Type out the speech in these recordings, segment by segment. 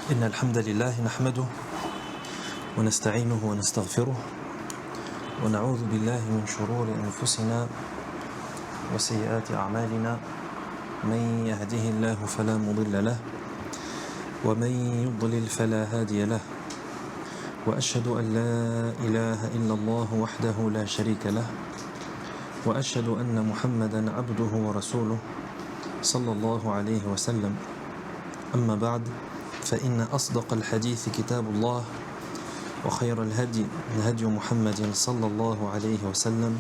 إن الحمد لله نحمده ونستعينه ونستغفره ونعوذ بالله من شرور أنفسنا وسيئات أعمالنا من يهده الله فلا مضل له ومن يضلل فلا هادي له وأشهد أن لا إله إلا الله وحده لا شريك له وأشهد أن محمدا عبده ورسوله صلى الله عليه وسلم. أما بعد فإن أصدق الحديث كتاب الله وخير الهدي هدي محمد صلى الله عليه وسلم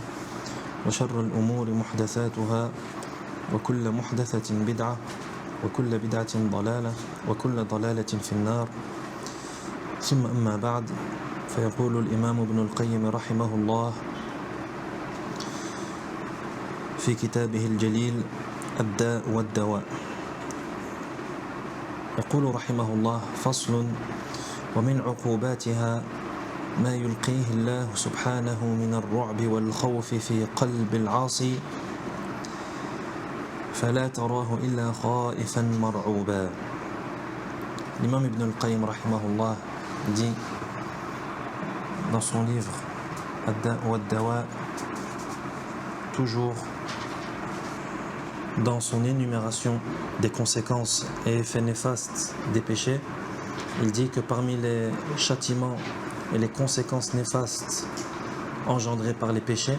وشر الأمور محدثاتها وكل محدثة بدعة وكل بدعة ضلالة وكل ضلالة في النار. ثم أما بعد فيقول الإمام ابن القيم رحمه الله في كتابه الجليل الداء والدواء، يقول رحمه الله: فصل: ومن عقوباتها ما يلقيه الله سبحانه من الرعب والخوف في قلب العاصي فلا تراه إلا خائفا مرعوبا. L'imam Ibn al-Qayyim rahimahullah dit dans son livre Ad-Da' wa Ad-Dawa, toujours dans son énumération des conséquences et effets néfastes des péchés, il dit que parmi les châtiments et les conséquences néfastes engendrées par les péchés,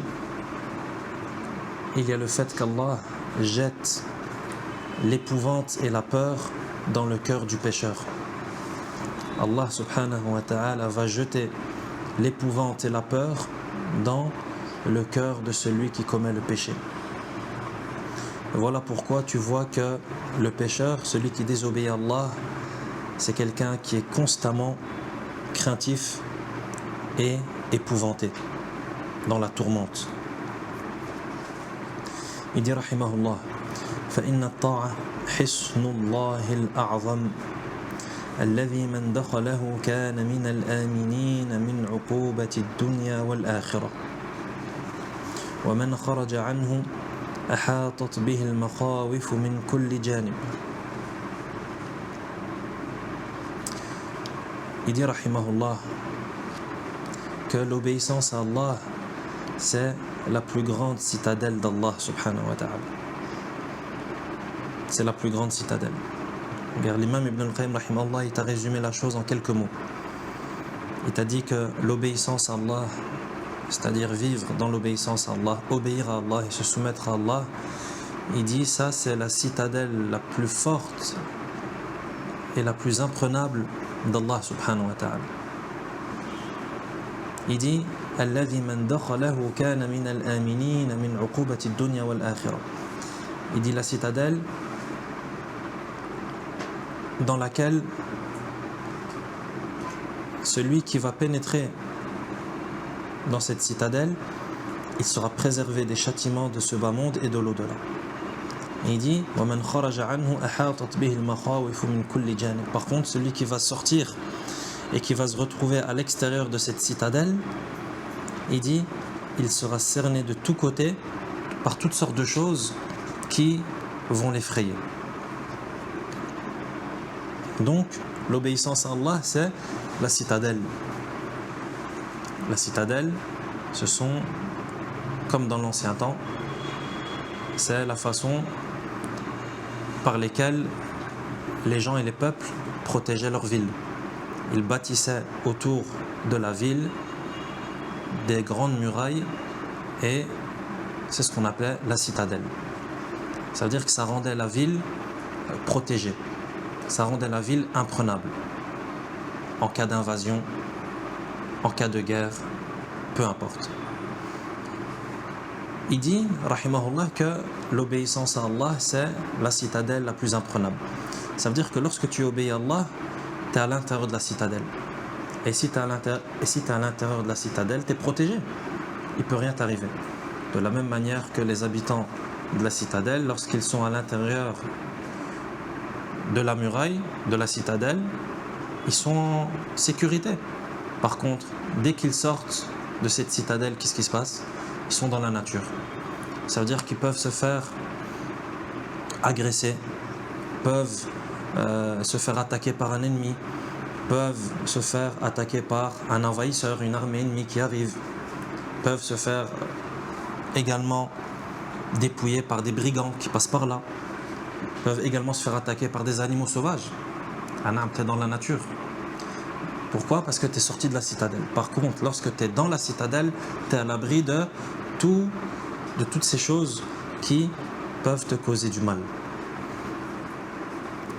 il y a le fait qu'Allah jette l'épouvante et la peur dans le cœur du pécheur. Allah subhanahu wa ta'ala va jeter l'épouvante et la peur dans le cœur de celui qui commet le péché. Voilà pourquoi tu vois que le pécheur, celui qui désobéit à Allah, c'est quelqu'un qui est constamment craintif et épouvanté dans la tourmente. Il dit rahimahullah: فإن الطاعة حصن الله الأعظم الذي من دخله كان من الآمنين من عقوبة الدنيا والآخرة ومن خرج عنه أحاطت به المخاوف من كل جانب. Il dit rahimahullah que l'obéissance à Allah, c'est la plus grande citadelle d'Allah subhanahu wa ta'ala. C'est la plus grande citadelle. Car l'imam Ibn al-Qayyim rahimahullah, il t'a résumé la chose en quelques mots. Il t'a dit que l'obéissance à Allah, c'est-à-dire vivre dans l'obéissance à Allah, obéir à Allah et se soumettre à Allah, il dit ça c'est la citadelle la plus forte et la plus imprenable d'Allah subhanahu wa ta'ala. Il dit الذي من دخله كان من الآمنين من عقوبة الدنيا والآخرة. Il dit la citadelle dans laquelle celui qui va pénétrer dans cette citadelle, il sera préservé des châtiments de ce bas monde et de l'au-delà. Et il dit وَمَنْ خَرَجَ عَنْهُ أَحَاطَتْ بِهِ الْمَخَاوِفُ مِنْ كُلِّ جَانِبٍ. Par contre, celui qui va sortir et qui va se retrouver à l'extérieur de cette citadelle, il dit il sera cerné de tous côtés par toutes sortes de choses qui vont l'effrayer. Donc, l'obéissance à Allah, c'est la citadelle. La citadelle, ce sont, comme dans l'ancien temps, c'est la façon par laquelle les gens et les peuples protégeaient leur ville. Ils bâtissaient autour de la ville des grandes murailles et c'est ce qu'on appelait la citadelle. Ça veut dire que ça rendait la ville protégée. Ça rendait la ville imprenable en cas d'invasion, en cas de guerre, peu importe. Il dit, rahimahullah, que l'obéissance à Allah, c'est la citadelle la plus imprenable. Ça veut dire que lorsque tu obéis à Allah, tu es à l'intérieur de la citadelle. Et si tu es à l'intérieur de la citadelle, tu es protégé. Il ne peut rien t'arriver. De la même manière que les habitants de la citadelle, lorsqu'ils sont à l'intérieur de la muraille, de la citadelle, ils sont en sécurité. Par contre, dès qu'ils sortent de cette citadelle, qu'est-ce qui se passe? Ils sont dans la nature. Ça veut dire qu'ils peuvent se faire agresser, peuvent se faire attaquer par un ennemi, peuvent se faire attaquer par un envahisseur, une armée ennemie qui arrive, peuvent se faire également dépouiller par des brigands qui passent par là, peuvent également se faire attaquer par des animaux sauvages. Tu es dans la nature. Pourquoi? Parce que tu es sorti de la citadelle. Par contre, lorsque tu es dans la citadelle, tu es à l'abri de toutes ces choses qui peuvent te causer du mal.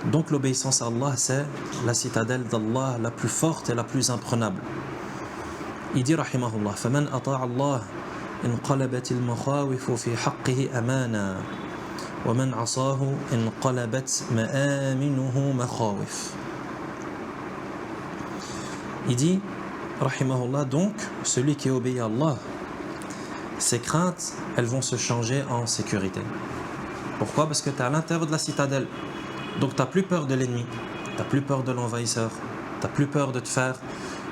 Donc l'obéissance à Allah, c'est la citadelle d'Allah la plus forte et la plus imprenable. Il dit rahimahullah, فَمَنْ أَطَاعَ اللَّهِ انقلبت المخاوف في حقه أمانا ومن عصاه انقلبت مآمنه مخاوف. Il dit, rahimahullah, donc, celui qui obéit à Allah, ses craintes, elles vont se changer en sécurité. Pourquoi? Parce que tu es à l'intérieur de la citadelle. Donc tu n'as plus peur de l'ennemi, tu n'as plus peur de l'envahisseur, tu n'as plus peur de te faire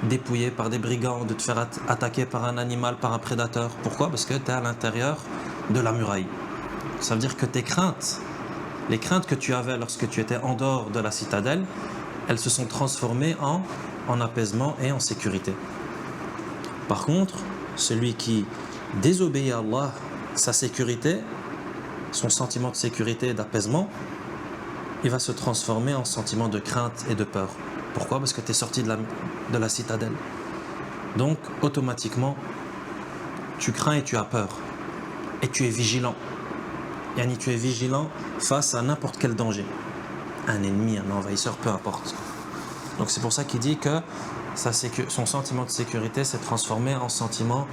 dépouiller par des brigands, de te faire attaquer par un animal, par un prédateur. Pourquoi? Parce que tu es à l'intérieur de la muraille. Ça veut dire que tes craintes, les craintes que tu avais lorsque tu étais en dehors de la citadelle, elles se sont transformées en apaisement et en sécurité. Par contre, celui qui désobéit à Allah, sa sécurité, son sentiment de sécurité et d'apaisement, il va se transformer en sentiment de crainte et de peur. Pourquoi? Parce que tu es sorti de la citadelle. Donc, automatiquement, tu crains et tu as peur. Et tu es vigilant. Yani, tu es vigilant face à n'importe quel danger. Un ennemi, un envahisseur, peu importe. Donc c'est pour ça qu'il dit que son sentiment de sécurité s'est transformé en sentiment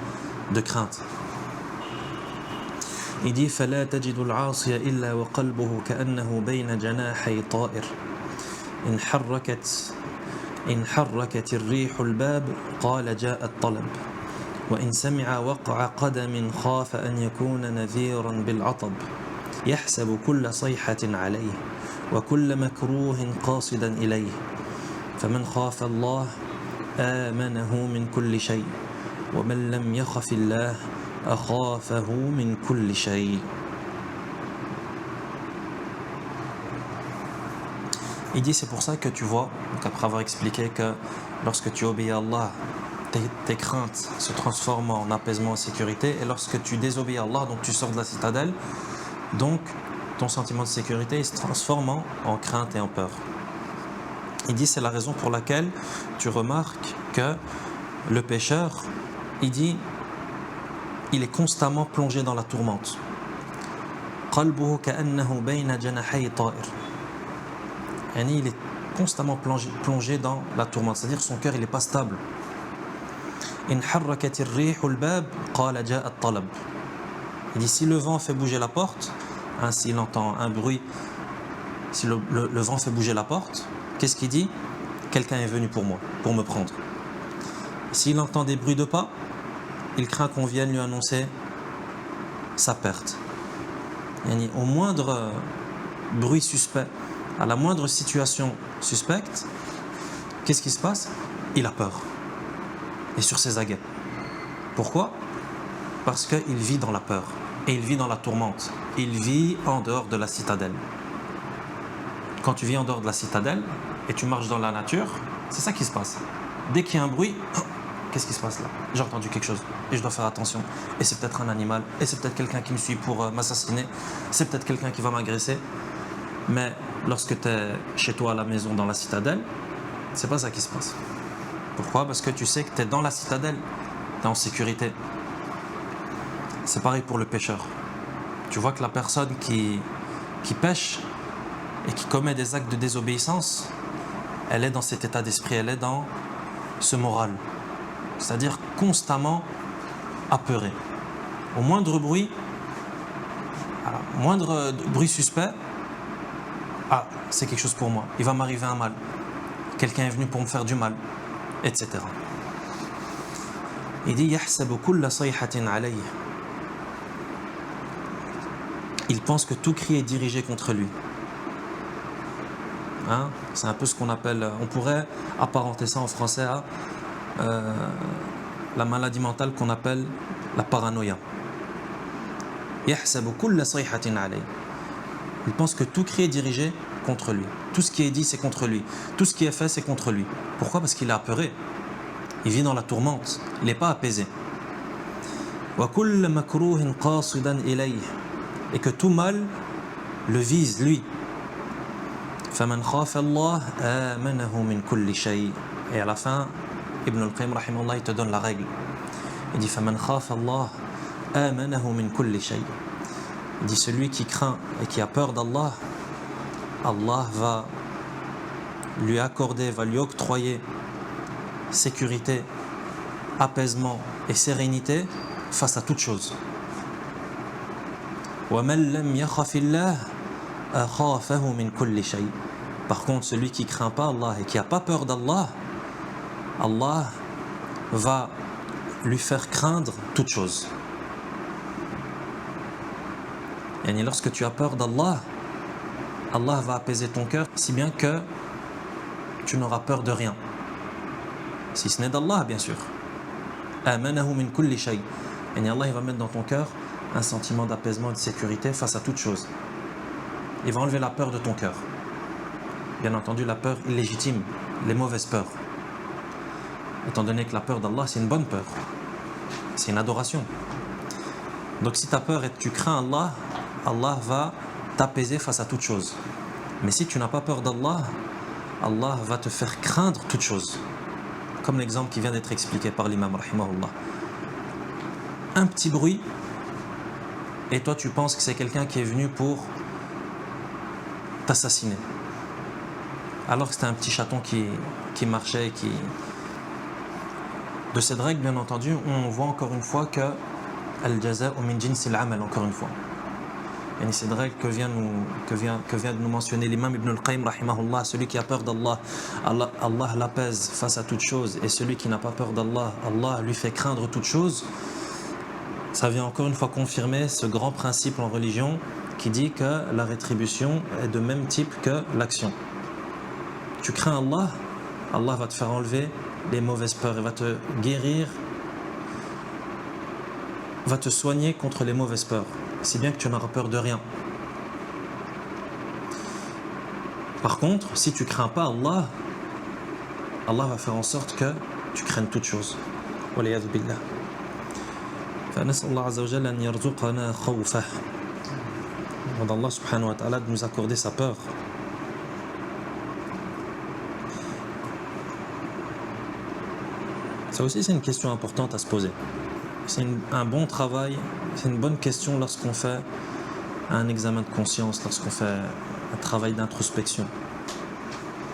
de crainte. Il dit فلا تجد العاصي إلا وقلبه كأنه بين جناحي طائر إن حركت الريح الباب قال جاء الطلب وإن سمع وقع قدم خاف أن يكون نذيرا بالعطب يحسب كل صيحة عليه وكل مكروه قاصدا إليه فمن خاف الله آمنه من كل شيء ومن لم يخف الله أخافه من كل شيء. Il dit c'est pour ça que tu vois, donc après avoir expliqué que lorsque tu obéis à Allah, tes craintes se transforment en apaisement et sécurité, et lorsque tu désobéis à Allah, donc tu sors de la citadelle, donc ton sentiment de sécurité il se transforme en crainte et en peur. Il dit c'est la raison pour laquelle tu remarques que le pécheur, il dit il est constamment plongé dans la tourmente. قلبه كأنه بين جناحي طائر. Yani, il est constamment plongé dans la tourmente, c'est-à-dire son cœur il n'est pas stable. إن حركت الريح الباب قال جاء الطلب. Il dit si le vent fait bouger la porte, s'il entend un bruit, si le vent fait bouger la porte, qu'est-ce qu'il dit? Quelqu'un est venu pour moi, pour me prendre. S'il entend des bruits de pas, il craint qu'on vienne lui annoncer sa perte. Yani, au moindre bruit suspect, à la moindre situation suspecte, qu'est-ce qui se passe? Il a peur. Et sur ses aguets. Pourquoi? Parce qu'il vit dans la peur. Et il vit dans la tourmente. Il vit en dehors de la citadelle. Quand tu vis en dehors de la citadelle et tu marches dans la nature, c'est ça qui se passe. Dès qu'il y a un bruit, qu'est-ce qui se passe là? J'ai entendu quelque chose et je dois faire attention. Et c'est peut-être un animal, et c'est peut-être quelqu'un qui me suit pour m'assassiner, c'est peut-être quelqu'un qui va m'agresser. Mais lorsque tu es chez toi à la maison dans la citadelle, c'est pas ça qui se passe. Pourquoi? Parce que tu sais que tu es dans la citadelle, tu es en sécurité. C'est pareil pour le pécheur. Tu vois que la personne qui pêche et qui commet des actes de désobéissance, elle est dans cet état d'esprit, elle est dans ce moral. C'est-à-dire constamment apeurée. Au moindre bruit, suspect, c'est quelque chose pour moi, il va m'arriver un mal, quelqu'un est venu pour me faire du mal, etc. Il dit يحسب كل صيحة عليه. Il pense que tout cri est dirigé contre lui. C'est un peu ce qu'on appelle, on pourrait apparenter ça en français à la maladie mentale qu'on appelle la paranoïa. يحسب كل صيحة عليه. Il pense que tout cri est dirigé contre lui. Tout ce qui est dit, c'est contre lui. Tout ce qui est fait, c'est contre lui. Pourquoi ? Parce qu'il est apeuré. Il vit dans la tourmente. Il n'est pas apaisé. وَكُلَّ مَكْرُوهٍ قَاصِدًا إِلَيْهِ. Et que tout mal le vise, lui. فَمَنْ خَافَ اللَّهَ آمَنَهُ مِنْ كُلِّ شَيْءٍ. Et à la fin, Ibn al-Qayyim rahimahullah, il te donne la règle. Il dit فَمَنْ خَافَ اللَّهَ آمَنَهُ مِنْ كُلِّ شَيْءٍ. Il dit celui qui craint et qui a peur d'Allah, Allah va lui accorder, va lui octroyer sécurité, apaisement et sérénité face à toute chose. وَمَنْ لَمْ يَخَفِ اللَّهَ أَخَافَهُ مِنْ كُلِّ شَيْءٍ. Par contre, celui qui craint pas Allah et qui n'a pas peur d'Allah, Allah va lui faire craindre toute chose. Et lorsque tu as peur d'Allah, Allah va apaiser ton cœur, si bien que tu n'auras peur de rien. Si ce n'est d'Allah, bien sûr. Amanahu min kulli shay. Et Allah, il va mettre dans ton cœur un sentiment d'apaisement et de sécurité face à toute chose. Il va enlever la peur de ton cœur. Bien entendu, la peur illégitime, les mauvaises peurs. Étant donné que la peur d'Allah, c'est une bonne peur. C'est une adoration. Donc si tu as peur et que tu crains Allah, Allah va t'apaiser face à toute chose. Mais si tu n'as pas peur d'Allah, Allah va te faire craindre toute chose. Comme l'exemple qui vient d'être expliqué par l'imam rahimahullah. Un petit bruit et toi tu penses que c'est quelqu'un qui est venu pour t'assassiner. Alors que c'était un petit chaton qui marchait, De cette règle, bien entendu, on voit encore une fois que al-jaza'u min jinsil amal, encore une fois. Et c'est une règle que vient de nous mentionner l'imam Ibn al-Qayyim rahimahullah. Celui qui a peur d'Allah, Allah l'apaise face à toute chose, et celui qui n'a pas peur d'Allah, Allah lui fait craindre toute chose. Ça vient encore une fois confirmer ce grand principe en religion qui dit que la rétribution est de même type que l'action. Tu crains Allah, Allah va te faire enlever les mauvaises peurs et va te guérir, va te soigner contre les mauvaises peurs, si bien que tu n'auras peur de rien. Par contre, si tu crains pas Allah, Allah va faire en sorte que tu craignes toutes choses. Waliyadhu billah. فنسأل الله عز وجل أن يرزقنا خوفه. On demande à Allah subhanahu wa ta'ala de nous accorder sa peur. Ça aussi, c'est une question importante à se poser. C'est un bon travail, c'est une bonne question lorsqu'on fait un examen de conscience, lorsqu'on fait un travail d'introspection.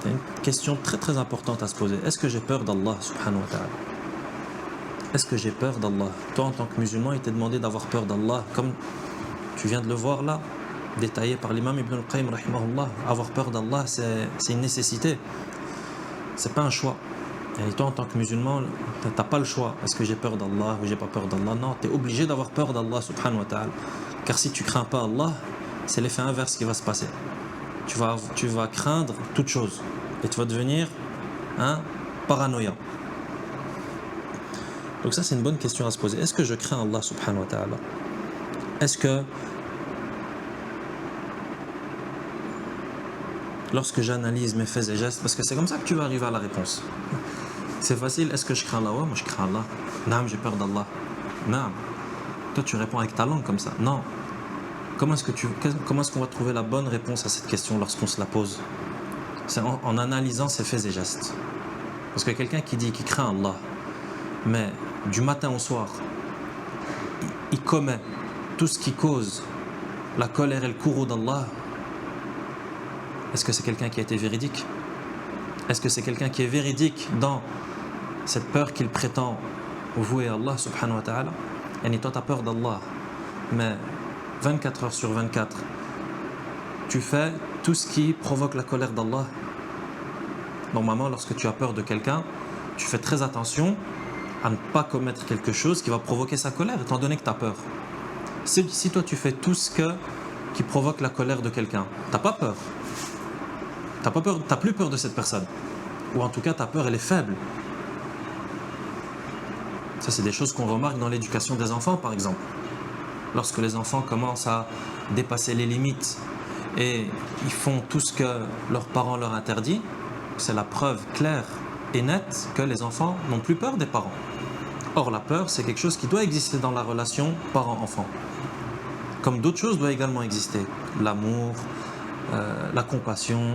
C'est une question très très importante à se poser. Est-ce que j'ai peur d'Allah subhanahu wa ta'ala? Est-ce que j'ai peur d'Allah? Toi, en tant que musulman, il t'est demandé d'avoir peur d'Allah, comme tu viens de le voir là, détaillé par l'imam Ibn al-Qayyim rahimahullah. Avoir peur d'Allah, c'est une nécessité. C'est pas un choix. Et toi, en tant que musulman, tu n'as pas le choix. Est-ce que j'ai peur d'Allah ou j'ai pas peur d'Allah? Non, tu es obligé d'avoir peur d'Allah subhanahu wa ta'ala. Car si tu crains pas Allah, c'est l'effet inverse qui va se passer. Tu vas craindre toute chose. Et tu vas devenir paranoïa. Donc ça, c'est une bonne question à se poser. Est-ce que je crains Allah subhanahu wa ta'ala? Est-ce que lorsque j'analyse mes faits et gestes, parce que c'est comme ça que tu vas arriver à la réponse. C'est facile, est-ce que je crains Allah? Ouais, moi je crains Allah. Non, j'ai peur d'Allah. Non. Toi tu réponds avec ta langue comme ça. Non. Comment est-ce qu'on va trouver la bonne réponse à cette question lorsqu'on se la pose? C'est en analysant ses faits et gestes. Parce que quelqu'un qui dit qu'il craint Allah, mais du matin au soir, il commet tout ce qui cause la colère et le courroux d'Allah, est-ce que c'est quelqu'un qui a été véridique? Est-ce que c'est quelqu'un qui est véridique dans cette peur qu'il prétend vouer à Allah subhanahu wa ta'ala? Et toi tu as peur d'Allah, mais 24 heures sur 24 tu fais tout ce qui provoque la colère d'Allah. Normalement, lorsque tu as peur de quelqu'un, tu fais très attention à ne pas commettre quelque chose qui va provoquer sa colère, étant donné que tu as peur. Si toi tu fais tout ce qui provoque la colère de quelqu'un, t'as pas peur. T'as plus peur de cette personne. Ou en tout cas, ta peur, elle est faible. Ça, c'est des choses qu'on remarque dans l'éducation des enfants, par exemple. Lorsque les enfants commencent à dépasser les limites et ils font tout ce que leurs parents leur interdisent, c'est la preuve claire et nette que les enfants n'ont plus peur des parents. Or, la peur, c'est quelque chose qui doit exister dans la relation parent-enfant. Comme d'autres choses doivent également exister. L'amour, la compassion,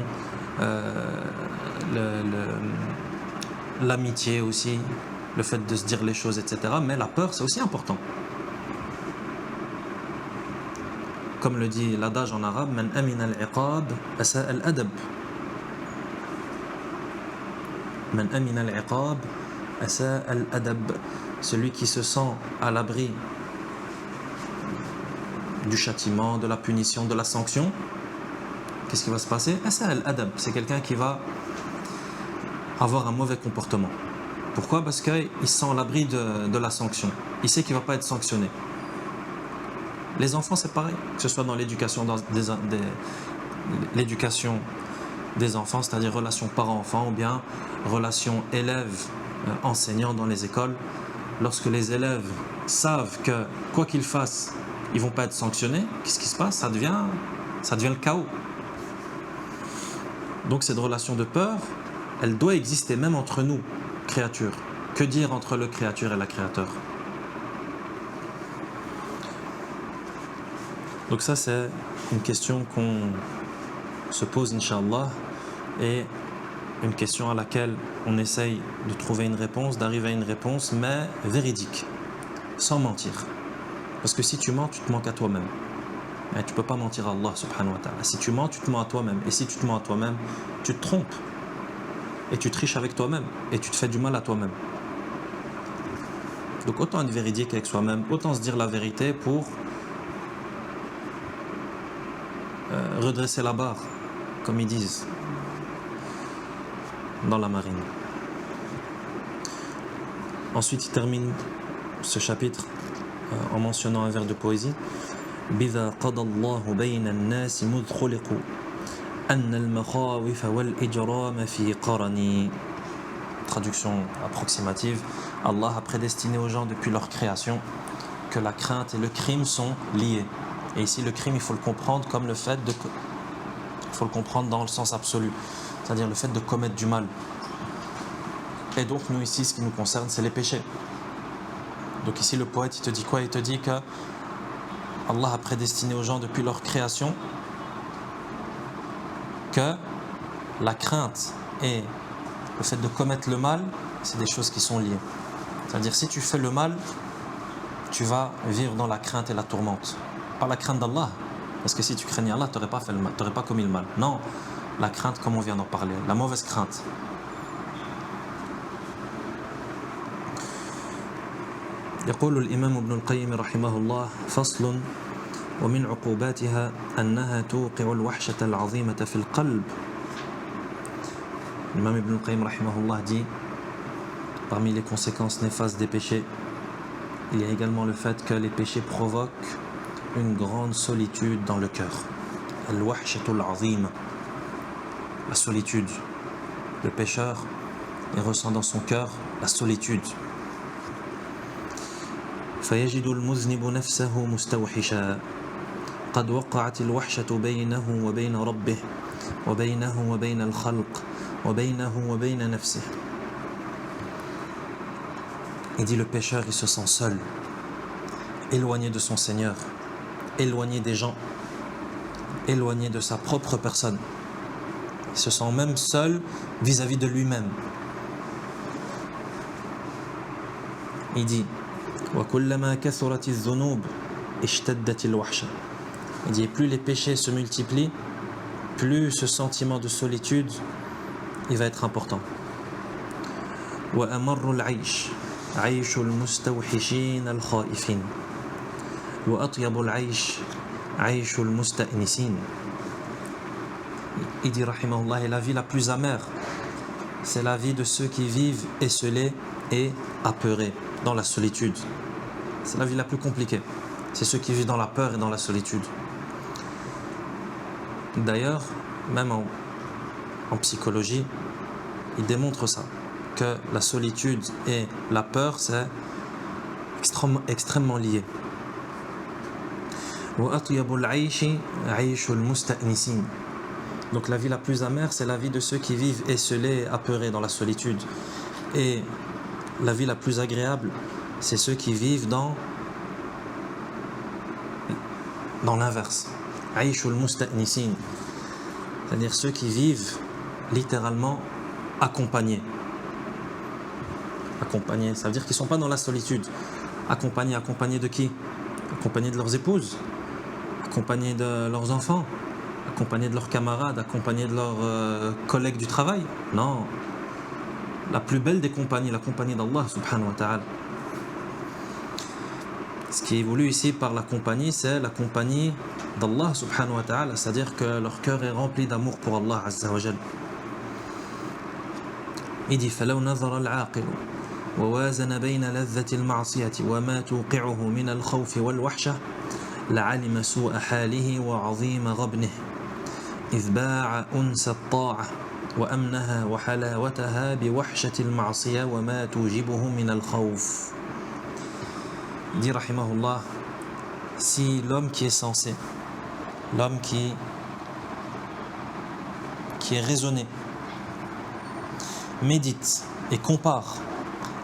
l'amitié aussi, le fait de se dire les choses, etc. Mais la peur, c'est aussi important. Comme le dit l'adage en arabe, Man amina al-iqab asa al-adab. Man amina al-iqab asa al-adab. Celui qui se sent à l'abri du châtiment, de la punition, de la sanction, qu'est-ce qui va se passer? Asa al-adab, c'est quelqu'un qui va avoir un mauvais comportement. Pourquoi? Parce qu'il se sent à l'abri de la sanction. Il sait qu'il ne va pas être sanctionné. Les enfants, c'est pareil, que ce soit dans l'éducation l'éducation des enfants, c'est-à-dire relation parent-enfant, ou bien relation élève-enseignant dans les écoles. Lorsque les élèves savent que, quoi qu'ils fassent, ils ne vont pas être sanctionnés, qu'est-ce qui se passe? Ça devient le chaos. Donc cette relation de peur, elle doit exister même entre nous, créatures. Que dire entre le créature et la créateur? Donc ça, c'est une question qu'on se pose, Inch'Allah, et une question à laquelle on essaye de trouver une réponse, d'arriver à une réponse, mais véridique, sans mentir. Parce que si tu mens, tu te mens à toi-même. Et tu ne peux pas mentir à Allah, subhanahu wa ta'ala. Si tu mens, tu te mens à toi-même. Et si tu te mens à toi-même, tu te trompes. Et tu triches avec toi-même. Et tu te fais du mal à toi-même. Donc autant être véridique avec soi-même, autant se dire la vérité pour redresser la barre, comme ils disent dans la marine. Ensuite, il termine ce chapitre en mentionnant un vers de poésie. بذا قضى الله بين الناس مذ خلقوا أن المخاوف والإجرام في قرني. Traduction approximative. Allah a prédestiné aux gens depuis leur création que la crainte et le crime sont liés. Et ici, le crime, il faut le comprendre comme le fait de... Il faut le comprendre dans le sens absolu, c'est-à-dire le fait de commettre du mal. Et donc, nous ici, ce qui nous concerne, c'est les péchés. Donc ici, le poète, il te dit quoi? Il te dit que Allah a prédestiné aux gens depuis leur création que la crainte et le fait de commettre le mal, c'est des choses qui sont liées. C'est-à-dire, si tu fais le mal, tu vas vivre dans la crainte et la tourmente. Pas la crainte d'Allah, parce que si tu craignais Allah, tu n'aurais pas fait le mal, tu n'aurais pas commis le mal. Non, la crainte, comme on vient d'en parler, la mauvaise crainte. يقول الإمام ابن القيم رحمه الله فصل ومن عقوباتها أنها توقع الوحشة العظيمة في القلب. L'imam Ibn al-Qayyim rahimahullah dit, parmi les conséquences néfastes des péchés, il y a également le fait que les péchés provoquent une grande solitude dans le cœur. Al-wahshatul azim, la solitude. Le pécheur, il ressent dans son cœur la solitude. فيجد المذنب نفسه مستوحشا قد وقعت الوحشة بينه وبين ربه وبينه وبين الخلق وبينه وبين نفسه. Il dit le pécheur, il se sent seul, éloigné de son Seigneur, éloigné des gens, éloigné de sa propre personne. Il se sent même seul vis-à-vis de lui-même. Il dit وَكُلَّمَا كَثُرَتِ الذُّنُوبِ اشْتَدَّتِ الْوَحْشَةِ. Il dit plus les péchés se multiplient, plus ce sentiment de solitude il va être important. وَأَمَرُّ الْعَيْشِ عَيْشُ الْمُسْتَوْحِشِينَ الْخَائِفِينَ وَأَطْيَبُ الْعَيْشِ عَيْشُ الْمُسْتَأْنِسِينَ. Il dit rahimahullah, et la vie la plus amère, c'est la vie de ceux qui vivent esselés et apeurés dans la solitude. C'est la vie la plus compliquée. C'est ceux qui vivent dans la peur et dans la solitude. D'ailleurs, même en psychologie, il démontre ça, que la solitude et la peur, c'est extrêmement lié. وأطيب العيش عيش المستأنسين. Donc la vie la plus amère, c'est la vie de ceux qui vivent esselés, apeurés dans la solitude. Et la vie la plus agréable, c'est ceux qui vivent dans l'inverse. Aïshul musta'nisin. C'est-à-dire ceux qui vivent littéralement accompagnés. Accompagnés, ça veut dire qu'ils ne sont pas dans la solitude. Accompagnés de qui? Accompagnés de leurs épouses, accompagnés de leurs enfants, accompagnés de leurs camarades, accompagnés de leurs collègues du travail. Non. La plus belle des compagnies, la compagnie d'Allah subhanahu wa ta'ala. Ce qui est voulu ici par la compagnie, c'est la compagnie d'Allah subhanahu wa ta'ala, c'est-à-dire que leur cœur est rempli d'amour pour Allah azza wa jal. Il dit فَلَوْ نَظَرَ الْعَاقِلُ وَوَازَنَ بَيْنَ لَذَّةِ الْمَعْصِيَةِ وَمَا تُوقِعُهُ مِنَ الْخَوْفِ وَالْوَحْشَةِ لَعَلِمَ سُوءَ حَالِهِ وَعَظِيمَ غَبْنِهِ إِذْ بَاعَ أُنْسَ الطَّاعَةِ وَأَمْنَهَا وَحَلَاوَتَهَا بِوَحْشَةِ الْمَعْصِيَةِ وَمَا تُوجِبُهُ مِنَ الْخَوْفِ. Il dit rahimahullah, si l'homme qui est sensé, l'homme qui est raisonné, médite et compare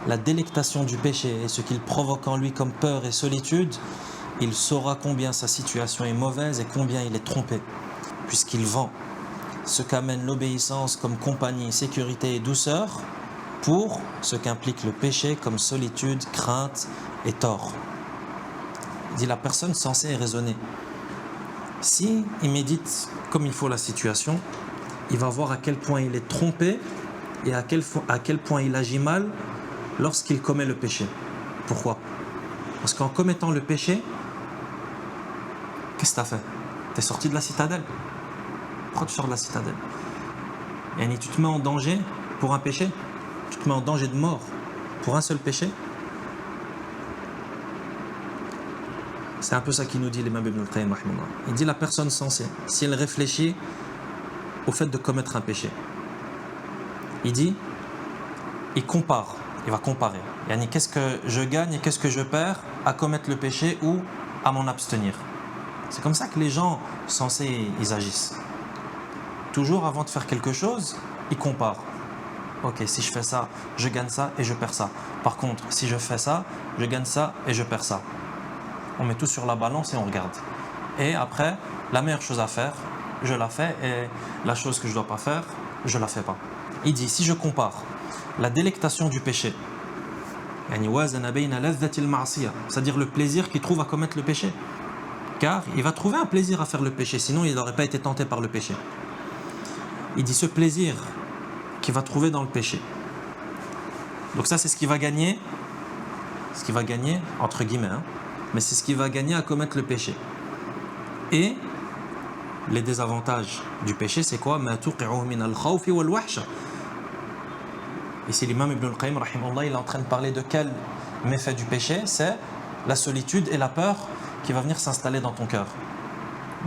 la délectation du péché et ce qu'il provoque en lui comme peur et solitude, il saura combien sa situation est mauvaise et combien il est trompé, puisqu'il vend ce qu'amène l'obéissance comme compagnie, sécurité et douceur pour ce qu'implique le péché comme solitude, crainte et tort. Il dit la personne sensée et raisonnée, si il médite comme il faut la situation, il va voir à quel point il est trompé et à quel point il agit mal lorsqu'il commet le péché. Pourquoi? Parce qu'en commettant le péché, qu'est-ce que tu as fait? Tu es sorti de la citadelle. Pourquoi tu sors de la citadelle? Et tu te mets en danger pour un péché? Tu te mets en danger de mort pour un seul péché? C'est un peu ça qu'il nous dit l'imam Ibn al-Qayyim. Il dit la personne sensée, si elle réfléchit au fait de commettre un péché, il dit, il va comparer. Yani, qu'est-ce que je gagne et qu'est-ce que je perds à commettre le péché ou à m'en abstenir. C'est comme ça que les gens sensés, ils agissent. Toujours avant de faire quelque chose, ils comparent. Ok, si je fais ça, je gagne ça et je perds ça. Par contre, si je fais ça, je gagne ça et je perds ça. On met tout sur la balance et on regarde. Et après, la meilleure chose à faire, je la fais, et la chose que je ne dois pas faire, je ne la fais pas. Il dit, si je compare la délectation du péché, c'est-à-dire le plaisir qu'il trouve à commettre le péché, car il va trouver un plaisir à faire le péché, sinon il n'aurait pas été tenté par le péché. Il dit ce plaisir qu'il va trouver dans le péché, donc ça c'est ce qu'il va gagner, entre guillemets, mais c'est ce qu'il va gagner à commettre le péché. Et les désavantages du péché, c'est quoi? Ici l'imam Ibn al-Qayyim rahimahullah, il est en train de parler de quel méfait du péché? C'est la solitude et la peur qui va venir s'installer dans ton cœur.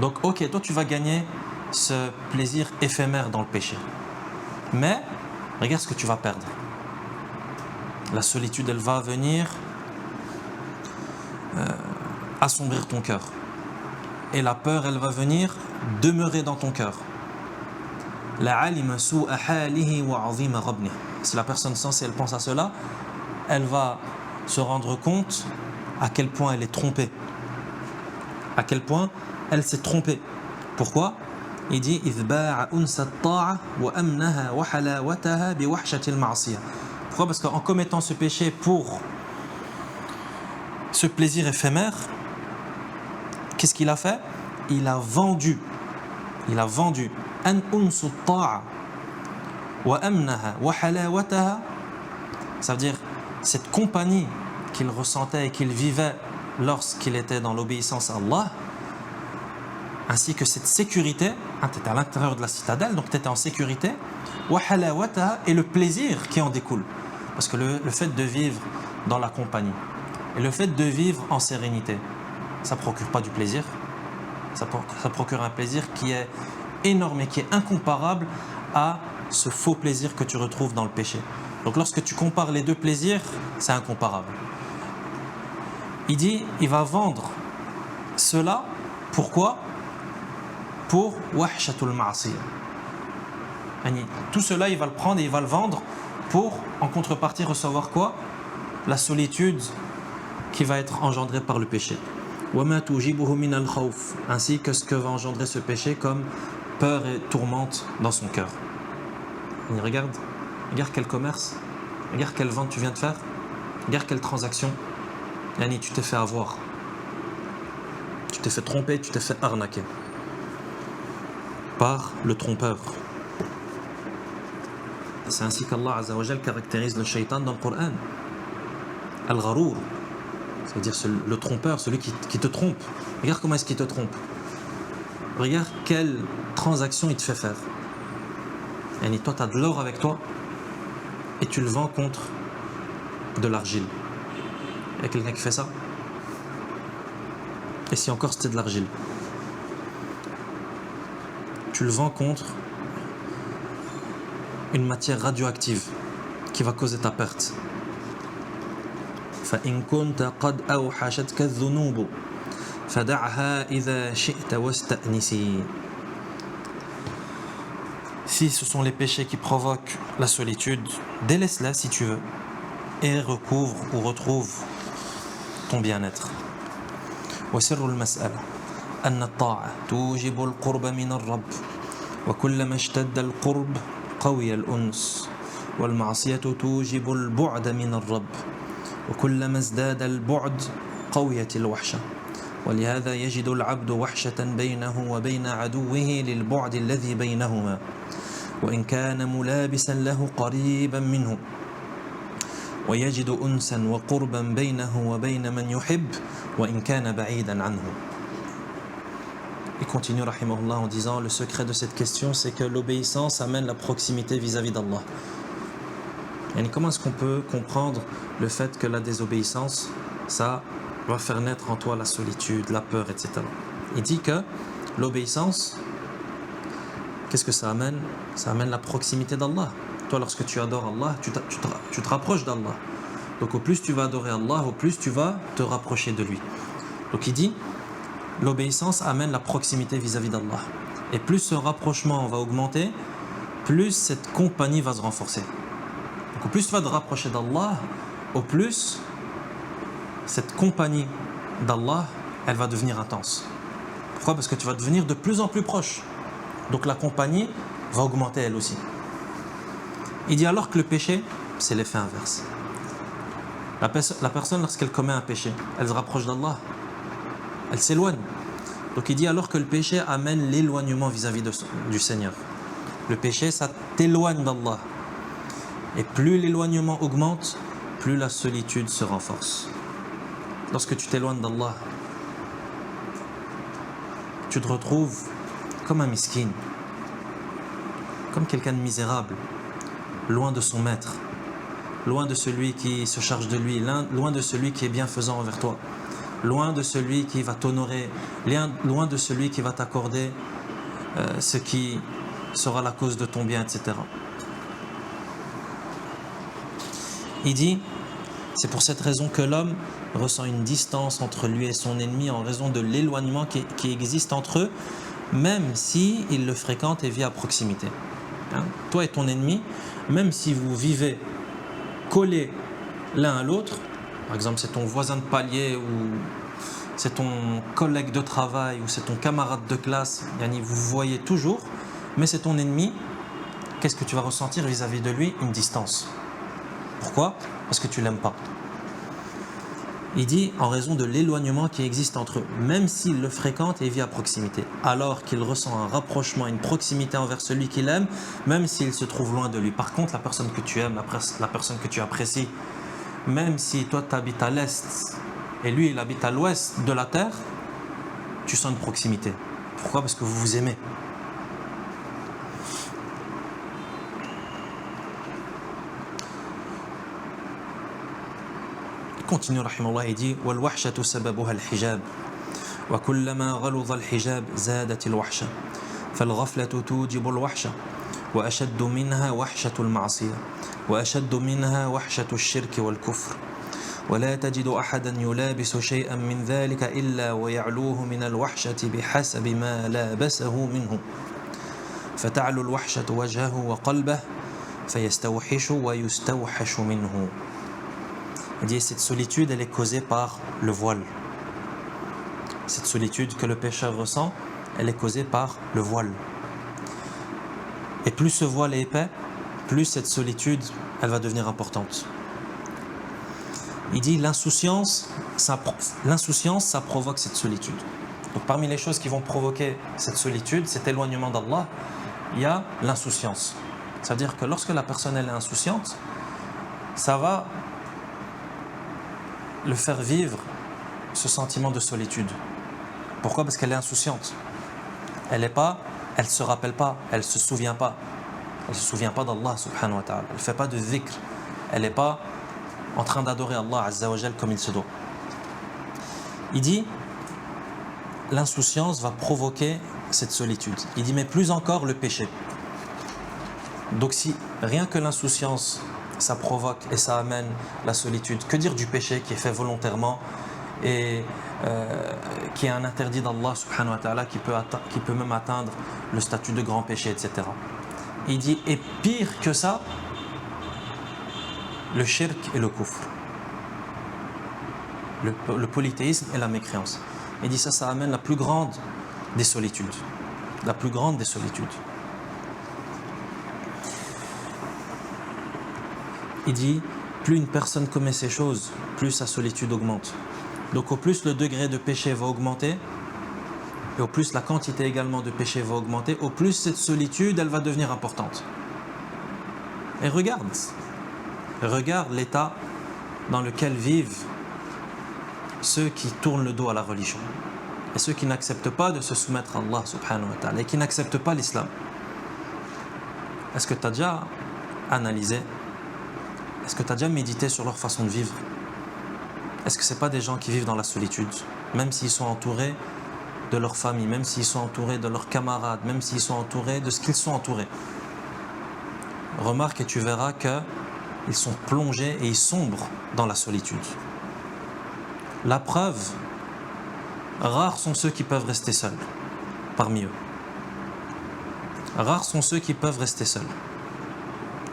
Donc ok, toi tu vas gagner ce plaisir éphémère dans le péché, mais regarde ce que tu vas perdre. La solitude, elle va venir assombrir ton cœur, et la peur, elle va venir demeurer dans ton cœur. Si la personne sensée, elle pense à cela, elle va se rendre compte à quel point elle est trompée, à quel point elle s'est trompée. Pourquoi? Il dit pourquoi? Parce qu'en commettant ce péché pour ce plaisir éphémère, qu'est-ce qu'il a fait? Il a vendu ça veut dire cette compagnie qu'il ressentait et qu'il vivait lorsqu'il était dans l'obéissance à Allah, ainsi que cette sécurité, tu étais à l'intérieur de la citadelle, donc tu étais en sécurité, et le plaisir qui en découle. Parce que le fait de vivre dans la compagnie et le fait de vivre en sérénité, ça ne procure pas du plaisir, ça procure un plaisir qui est énorme et qui est incomparable à ce faux plaisir que tu retrouves dans le péché. Donc lorsque tu compares les deux plaisirs, c'est incomparable. Il dit, il va vendre cela Pourquoi? Pour wahshatul ma'asiyah. Tout cela, il va le prendre et il va le vendre pour, en contrepartie, recevoir quoi? La solitude qui va être engendrée par le péché. Ainsi que ce que va engendrer ce péché comme peur et tourmente dans son cœur. Regarde quel commerce, regarde quelle vente tu viens de faire, regarde quelle transaction. Tu t'es fait avoir, tu t'es fait tromper, tu t'es fait arnaquer par le trompeur. C'est ainsi qu'Allah Azza wa Jal caractérise le shaitan dans le Coran. Al-Gharour, c'est-à-dire le trompeur, celui qui te trompe. Regarde comment est-ce qu'il te trompe. Regarde quelle transaction il te fait faire. Toi, tu as de l'or avec toi et tu le vends contre de l'argile. Il y a quelqu'un qui fait ça? Et si encore c'était de l'argile? Tu le vends contre une matière radioactive qui va causer ta perte. فإن كنت قد أوحشتك الذنوب فدعها إذا شئت واستأنسي. Si ce sont les péchés qui provoquent la solitude, délaisse-la si tu veux et recouvre ou retrouve ton bien-être. وسر المسألة أن الطاعة توجب القرب من الرب وكلما اشتد القرب قوي الأنس والمعصية توجب البعد من الرب وكلما ازداد البعد قويت الوحشة ولهذا يجد العبد وحشة بينه وبين عدوه للبعد الذي بينهما وإن كان ملابسا له قريبا منه ويجد أنسا وقربا بينه وبين من يحب وإن كان بعيدا عنه. Il continue rahimahullah en disant le secret de cette question c'est que l'obéissance amène la proximité vis-à-vis d'Allah. Et comment est-ce qu'on peut comprendre le fait que la désobéissance ça va faire naître en toi la solitude, la peur, etc. Il dit que l'obéissance, qu'est-ce que ça amène? Ça amène la proximité d'Allah. Toi, lorsque tu adores Allah, tu te rapproches d'Allah. Donc au plus tu vas adorer Allah, au plus tu vas te rapprocher de lui. Donc il dit, l'obéissance amène la proximité vis-à-vis d'Allah. Et plus ce rapprochement va augmenter, plus cette compagnie va se renforcer. Donc au plus tu vas te rapprocher d'Allah, au plus cette compagnie d'Allah, elle va devenir intense. Pourquoi? Parce que tu vas devenir de plus en plus proche. Donc la compagnie va augmenter elle aussi. Il dit alors que le péché, c'est l'effet inverse. La personne, lorsqu'elle commet un péché, elle se rapproche d'Allah, elle s'éloigne. Donc il dit alors que le péché amène l'éloignement vis-à-vis du Seigneur. Le péché, ça t'éloigne d'Allah. Et plus l'éloignement augmente, plus la solitude se renforce. Lorsque tu t'éloignes d'Allah, tu te retrouves comme un miskin, comme quelqu'un de misérable, loin de son maître, loin de celui qui se charge de lui, loin de celui qui est bienfaisant envers toi, loin de celui qui va t'honorer, loin de celui qui va t'accorder ce qui sera la cause de ton bien, etc. Il dit, c'est pour cette raison que l'homme ressent une distance entre lui et son ennemi en raison de l'éloignement qui existe entre eux, même s'il le fréquente et vit à proximité. Toi et ton ennemi, même si vous vivez collés l'un à l'autre, par exemple c'est ton voisin de palier ou c'est ton collègue de travail ou c'est ton camarade de classe, vous vous voyez toujours, mais c'est ton ennemi, qu'est-ce que tu vas ressentir vis-à-vis de lui? Une distance. Pourquoi? Parce que tu ne l'aimes pas. Il dit en raison de l'éloignement qui existe entre eux, même s'il le fréquente et vit à proximité, alors qu'il ressent un rapprochement, une proximité envers celui qu'il aime, même s'il se trouve loin de lui. Par contre, la personne que tu aimes, la personne que tu apprécies, même si toi tu habites à l'est et lui il habite à l'ouest de la terre, tu sens une proximité. Pourquoi? Parce que vous vous aimez. Continue rahimahullah et dit والوحشة سببها الحجاب وكلما غلظ الحجاب زادت الوحشة فالغفلة توجب الوحشة وأشد منها وحشة المعصية وأشد منها وحشة الشرك والكفر ولا تجد أحدا يلابس شيئا من ذلك إلا ويعلوه من الوحشة بحسب ما لابسه منه فتعلو الوحشة وجهه وقلبه فيستوحش ويستوحش منه. Il dit cette solitude elle est causée par le voile. Cette solitude que le pécheur ressent, elle est causée par le voile. Et plus ce voile est épais, plus cette solitude, elle va devenir importante. Il dit l'insouciance, ça provoque cette solitude. Donc parmi les choses qui vont provoquer cette solitude, cet éloignement d'Allah, il y a l'insouciance. C'est-à-dire que lorsque la personne elle est insouciante, ça va le faire vivre ce sentiment de solitude. Pourquoi ? Parce qu'elle est insouciante. Elle ne se rappelle pas, elle ne se souvient pas. Elle ne se souvient pas d'Allah subhanahu wa ta'ala. Elle ne fait pas de dhikr. Elle n'est pas en train d'adorer Allah azza wa jal comme il se doit. Il dit, l'insouciance va provoquer cette solitude. Il dit, mais plus encore le péché. Donc si rien que l'insouciance, ça provoque et ça amène la solitude, que dire du péché qui est fait volontairement et qui est un interdit d'Allah subhanahu wa ta'ala qui peut même atteindre le statut de grand péché, etc. Il dit, et pire que ça, le shirk et le kufr, le polythéisme et la mécréance. Il dit ça amène la plus grande des solitudes. La plus grande des solitudes. Il dit, plus une personne commet ces choses, plus sa solitude augmente. Donc au plus le degré de péché va augmenter, et au plus la quantité également de péché va augmenter, au plus cette solitude, elle va devenir importante. Et regarde l'état dans lequel vivent ceux qui tournent le dos à la religion, et ceux qui n'acceptent pas de se soumettre à Allah subhanahu wa ta'ala, et qui n'acceptent pas l'islam. Est-ce que tu as déjà analysé? Est-ce que tu as déjà médité sur leur façon de vivre? Est-ce que ce n'est pas des gens qui vivent dans la solitude, même s'ils sont entourés de leur famille, même s'ils sont entourés de leurs camarades, même s'ils sont entourés de ce qu'ils sont entourés? Remarque et tu verras qu'ils sont plongés et ils sombrent dans la solitude. La preuve, rares sont ceux qui peuvent rester seuls parmi eux. Rares sont ceux qui peuvent rester seuls.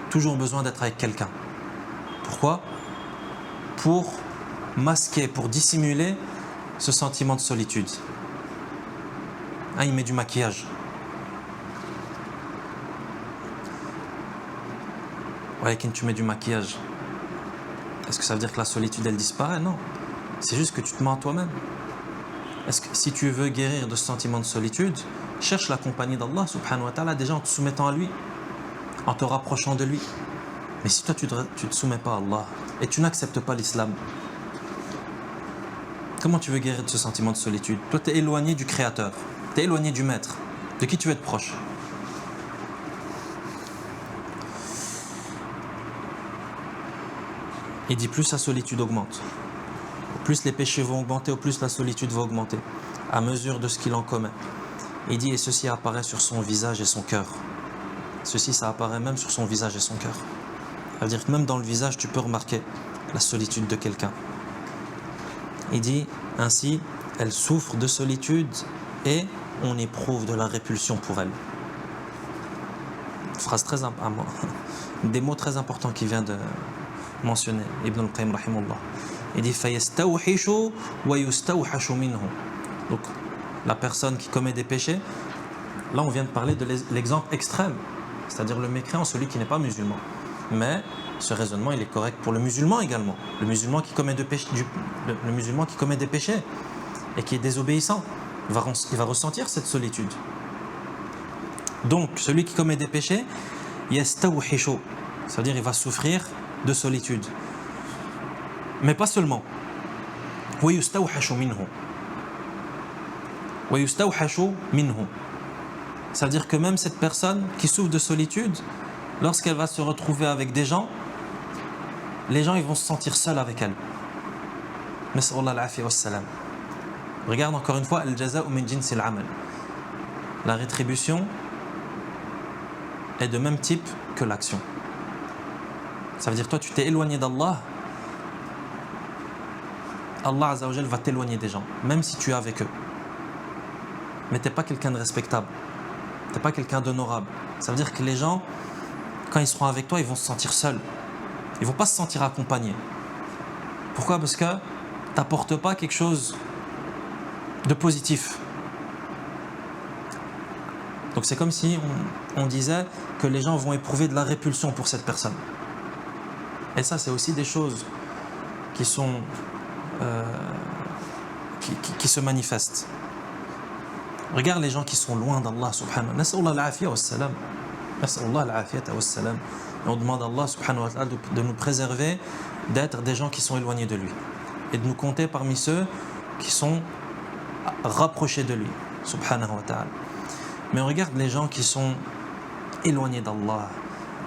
Toujours besoin d'être avec quelqu'un. Pourquoi ? Pour masquer, pour dissimuler ce sentiment de solitude. Il met du maquillage. Ouais, quand tu mets du maquillage, est-ce que ça veut dire que la solitude elle disparaît? Non. C'est juste que tu te mens à toi-même. Est-ce que si tu veux guérir de ce sentiment de solitude, cherche la compagnie d'Allah subhanahu wa ta'ala, déjà en te soumettant à lui, en te rapprochant de lui. Mais si toi tu te soumets pas à Allah et tu n'acceptes pas l'islam, comment tu veux guérir de ce sentiment de solitude? Toi tu es éloigné du Créateur, tu es éloigné du Maître. De qui tu veux être proche? Il dit plus sa solitude augmente. Au plus les péchés vont augmenter, au plus la solitude va augmenter, à mesure de ce qu'il en commet. Il dit, et ceci apparaît sur son visage et son cœur. Ceci, ça apparaît même sur son visage et son cœur. Ça veut dire que même dans le visage, tu peux remarquer la solitude de quelqu'un. Il dit, ainsi, elle souffre de solitude et on éprouve de la répulsion pour elle. Phrase très importante, des mots très importants qu'il vient de mentionner, Ibn al-Qayyim rahimahullah. Il dit فَيَسْتَوْحِشُ وَيُسْتَوْحَشُ مِنْهُ. Donc la personne qui commet des péchés, là on vient de parler de l'exemple extrême, c'est-à-dire le mécréant, celui qui n'est pas musulman. Mais ce raisonnement il est correct pour le musulman également. Le musulman qui commet, le musulman qui commet des péchés et qui est désobéissant, il va ressentir cette solitude. Donc celui qui commet des péchés, يَسْتَوْحِشُ, c'est-à-dire il va souffrir de solitude. Mais pas seulement. وَيُسْتَوْحَشُ مِنْهُ. Ça veut dire que même cette personne qui souffre de solitude, lorsqu'elle va se retrouver avec des gens, les gens ils vont se sentir seuls avec elle. Nas'Allah al-afiyya was-salam. Regarde encore une fois, al-jazā'u min jinsi al-amal. La rétribution est de même type que l'action. Ça veut dire toi tu t'es éloigné d'Allah Allah Azza wa Jal va t'éloigner des gens, même si tu es avec eux. Mais tu n'es pas quelqu'un de respectable, tu n'es pas quelqu'un d'honorable. Ça veut dire que les gens, quand ils seront avec toi, ils vont se sentir seuls. Ils ne vont pas se sentir accompagnés. Pourquoi? Parce que tu n'apportes pas quelque chose de positif. Donc c'est comme si on disait que les gens vont éprouver de la répulsion pour cette personne. Et ça, c'est aussi des choses qui sont qui se manifestent. Regarde les gens qui sont loin d'Allah subhanahu wa ta'ala. Et on demande à Allah subhanahu wa ta'ala de nous préserver d'être des gens qui sont éloignés de lui et de nous compter parmi ceux qui sont rapprochés de lui subhanahu wa ta'ala. Mais on regarde les gens qui sont éloignés d'Allah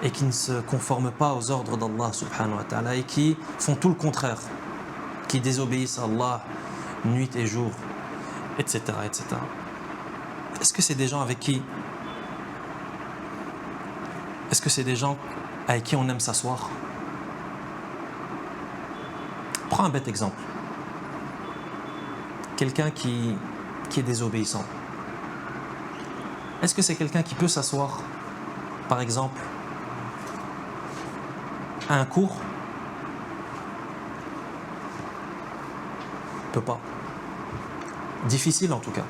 et qui ne se conforment pas aux ordres d'Allah subhanahu wa ta'ala et qui font tout le contraire, qui désobéissent à Allah nuit et jour, etc., etc. Est-ce que c'est des gens avec qui on aime s'asseoir? Prends un bête exemple. Quelqu'un qui est désobéissant. Est-ce que c'est quelqu'un qui peut s'asseoir, par exemple, à un cours? Il ne peut pas. Difficile en tout cas.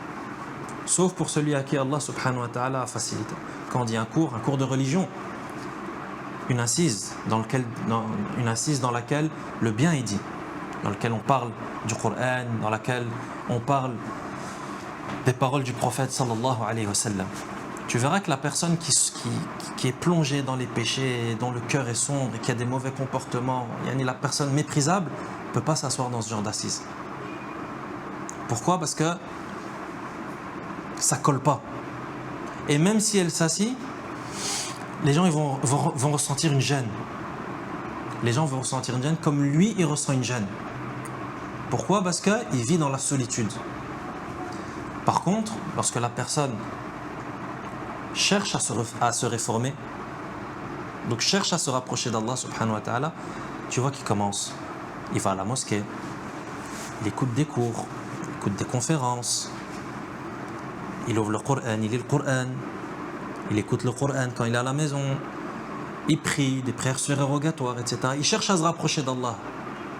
Sauf pour celui à qui Allah subhanahu wa ta'ala a facilité. Quand on dit un cours de religion, une assise dans laquelle le bien est dit, dans laquelle on parle du Coran, dans laquelle on parle des paroles du prophète sallallahu alayhi wa sallam. Tu verras que la personne qui est plongée dans les péchés, dont le cœur est sombre et qui a des mauvais comportements, la personne méprisable, ne peut pas s'asseoir dans ce genre d'assise. Pourquoi? Parce que ça colle pas. Et même si elle s'assit, les gens ils vont ressentir une gêne. Les gens vont ressentir une gêne comme lui, il ressent une gêne. Pourquoi? Parce qu'il vit dans la solitude. Par contre, lorsque la personne cherche à se réformer, donc cherche à se rapprocher d'Allah subhanahu wa ta'ala, tu vois qu'il commence. Il va à la mosquée, il écoute des cours, il écoute des conférences, il ouvre le Coran, il lit le Coran, il écoute le Coran quand il est à la maison, il prie, des prières surérogatoires, etc. Il cherche à se rapprocher d'Allah.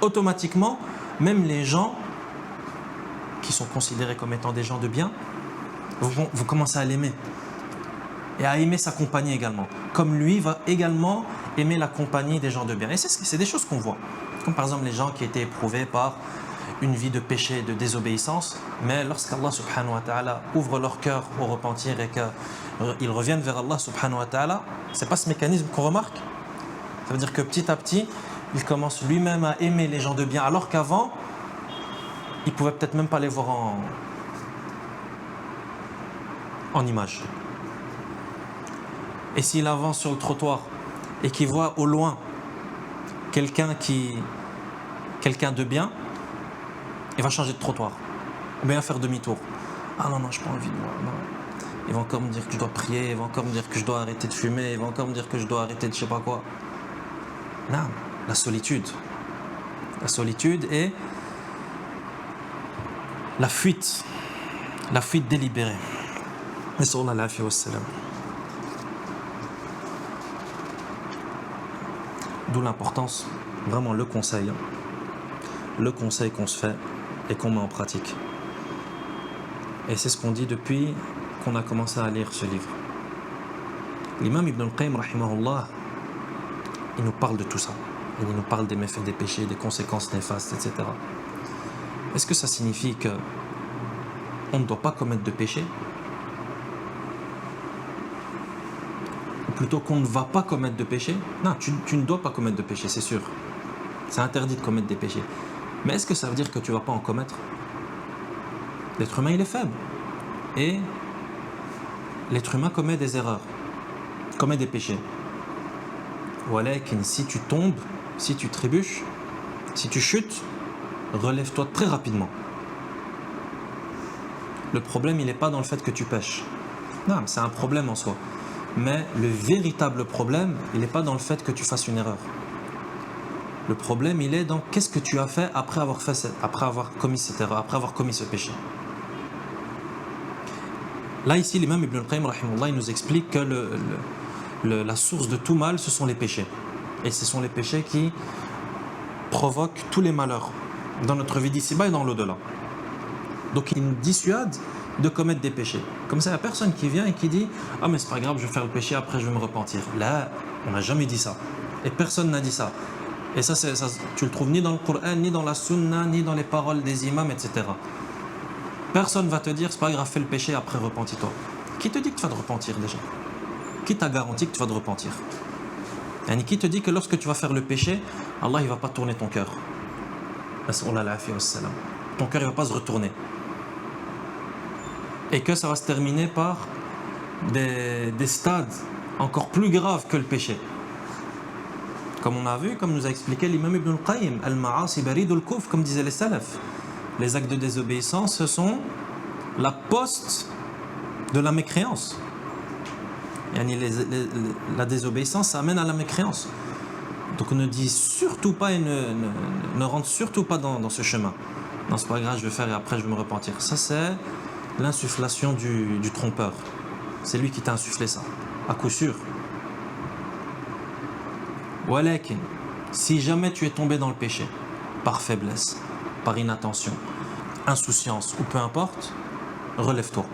Automatiquement, même les gens qui sont considérés comme étant des gens de bien, vous commencez à l'aimer. Et à aimer sa compagnie également. Comme lui va également aimer la compagnie des gens de bien. Et c'est des choses qu'on voit. Comme par exemple les gens qui étaient éprouvés par une vie de péché, de désobéissance, mais lorsqu'Allah subhanahu wa ta'ala ouvre leur cœur au repentir et qu'ils reviennent vers Allah subhanahu wa ta'ala, c'est pas ce mécanisme qu'on remarque. Ça veut dire que petit à petit, il commence lui-même à aimer les gens de bien, alors qu'avant, il pouvait peut-être même pas les voir en image. Et s'il avance sur le trottoir et qu'il voit au loin quelqu'un de bien, il va changer de trottoir ou bien faire demi-tour. Ah non, j'ai pas envie de voir. Non. Il va encore me dire que je dois prier, il va encore me dire que je dois arrêter de fumer, il va encore me dire que je dois arrêter de je sais pas quoi. Non, la solitude. La solitude et la fuite délibérée. Nas'Allah al-afiyya was-salam. D'où l'importance, vraiment le conseil qu'on se fait et qu'on met en pratique. Et c'est ce qu'on dit depuis qu'on a commencé à lire ce livre. L'imam Ibn al-Qayyim, rahimahullah, il nous parle de tout ça. Il nous parle des méfaits des péchés, des conséquences néfastes, etc. Est-ce que ça signifie qu'on ne doit pas commettre de péché? Ou plutôt qu'on ne va pas commettre de péché? Non, tu ne dois pas commettre de péché, c'est sûr. C'est interdit de commettre des péchés. Mais est-ce que ça veut dire que tu ne vas pas en commettre? L'être humain, il est faible. Et l'être humain commet des erreurs, commet des péchés. Voilà, si tu tombes, si tu trébuches, si tu chutes, relève-toi très rapidement. Le problème, il n'est pas dans le fait que tu pêches. Non, c'est un problème en soi. Mais le véritable problème, il n'est pas dans le fait que tu fasses une erreur. Le problème, il est dans qu'est-ce que tu as fait après avoir commis cette erreur, après avoir commis ce péché. Là, ici, l'imam Ibn al-Qayyim, rahimahullah, il nous explique que la source de tout mal, ce sont les péchés. Et ce sont les péchés qui provoquent tous les malheurs dans notre vie d'ici-bas et dans l'au-delà. Donc, il nous dissuade de commettre des péchés. Comme ça, il n'y a personne qui vient et qui dit « Ah, mais c'est pas grave, je vais faire le péché, après je vais me repentir. » Là, on n'a jamais dit ça. Et personne n'a dit ça. Et ça, tu le trouves ni dans le Coran, ni dans la Sunna, ni dans les paroles des imams, etc. Personne ne va te dire, c'est pas grave, fais le péché, après repentis-toi. Qui te dit que tu vas te repentir déjà? Qui t'a garanti que tu vas te repentir? Et qui te dit que lorsque tu vas faire le péché, Allah ne va pas tourner ton cœur? Ton cœur ne va pas se retourner. Et que ça va se terminer par des stades encore plus graves que le péché. Comme on a vu, comme nous a expliqué l'imam Ibn al-Qayyim, al-ma'asi baridul kufr, comme disaient les salafs. Les actes de désobéissance, ce sont la poste de la mécréance. La désobéissance, ça amène à la mécréance. Donc ne dis surtout pas et ne rentre surtout pas dans ce chemin. Non, c'est pas grave, je vais faire et après je vais me repentir. Ça, c'est l'insufflation du trompeur. C'est lui qui t'a insufflé ça, à coup sûr. Walakin, si jamais tu es tombé dans le péché, par faiblesse, par inattention, insouciance ou peu importe, relève-toi.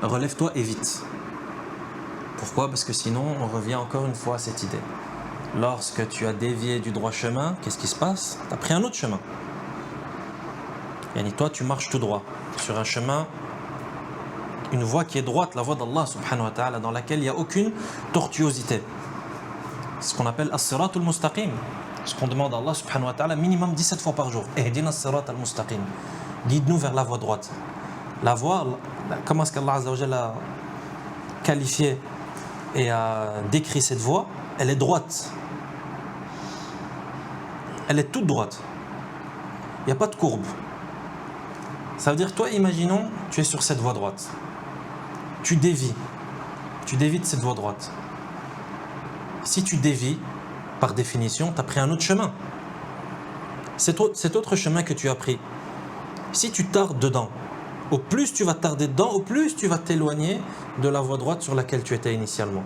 Relève-toi et vite. Pourquoi? Parce que sinon, on revient encore une fois à cette idée. Lorsque tu as dévié du droit chemin, qu'est-ce qui se passe? Tu as pris un autre chemin. Et toi, tu marches tout droit sur un chemin, une voie qui est droite, la voie d'Allah subhanahu wa ta'ala, dans laquelle il n'y a aucune tortuosité. Ce qu'on appelle as-siratul mustaqim. Ce qu'on demande à Allah subhanahu wa ta'ala minimum 17 fois par jour. Ihdina as-sirat al-mustaqim. Guide-nous vers la voie droite. La voie, comment est-ce qu'Allah azza wa jalla a qualifié et a décrit cette voie? Elle est droite. Elle est toute droite. Il n'y a pas de courbe. Ça veut dire, toi, imaginons, tu es sur cette voie droite. Tu dévies. Tu dévies de cette voie droite. Si tu dévies, par définition, tu as pris un autre chemin. Cet autre chemin que tu as pris, si tu tardes dedans, au plus tu vas tarder dedans, au plus tu vas t'éloigner de la voie droite sur laquelle tu étais initialement.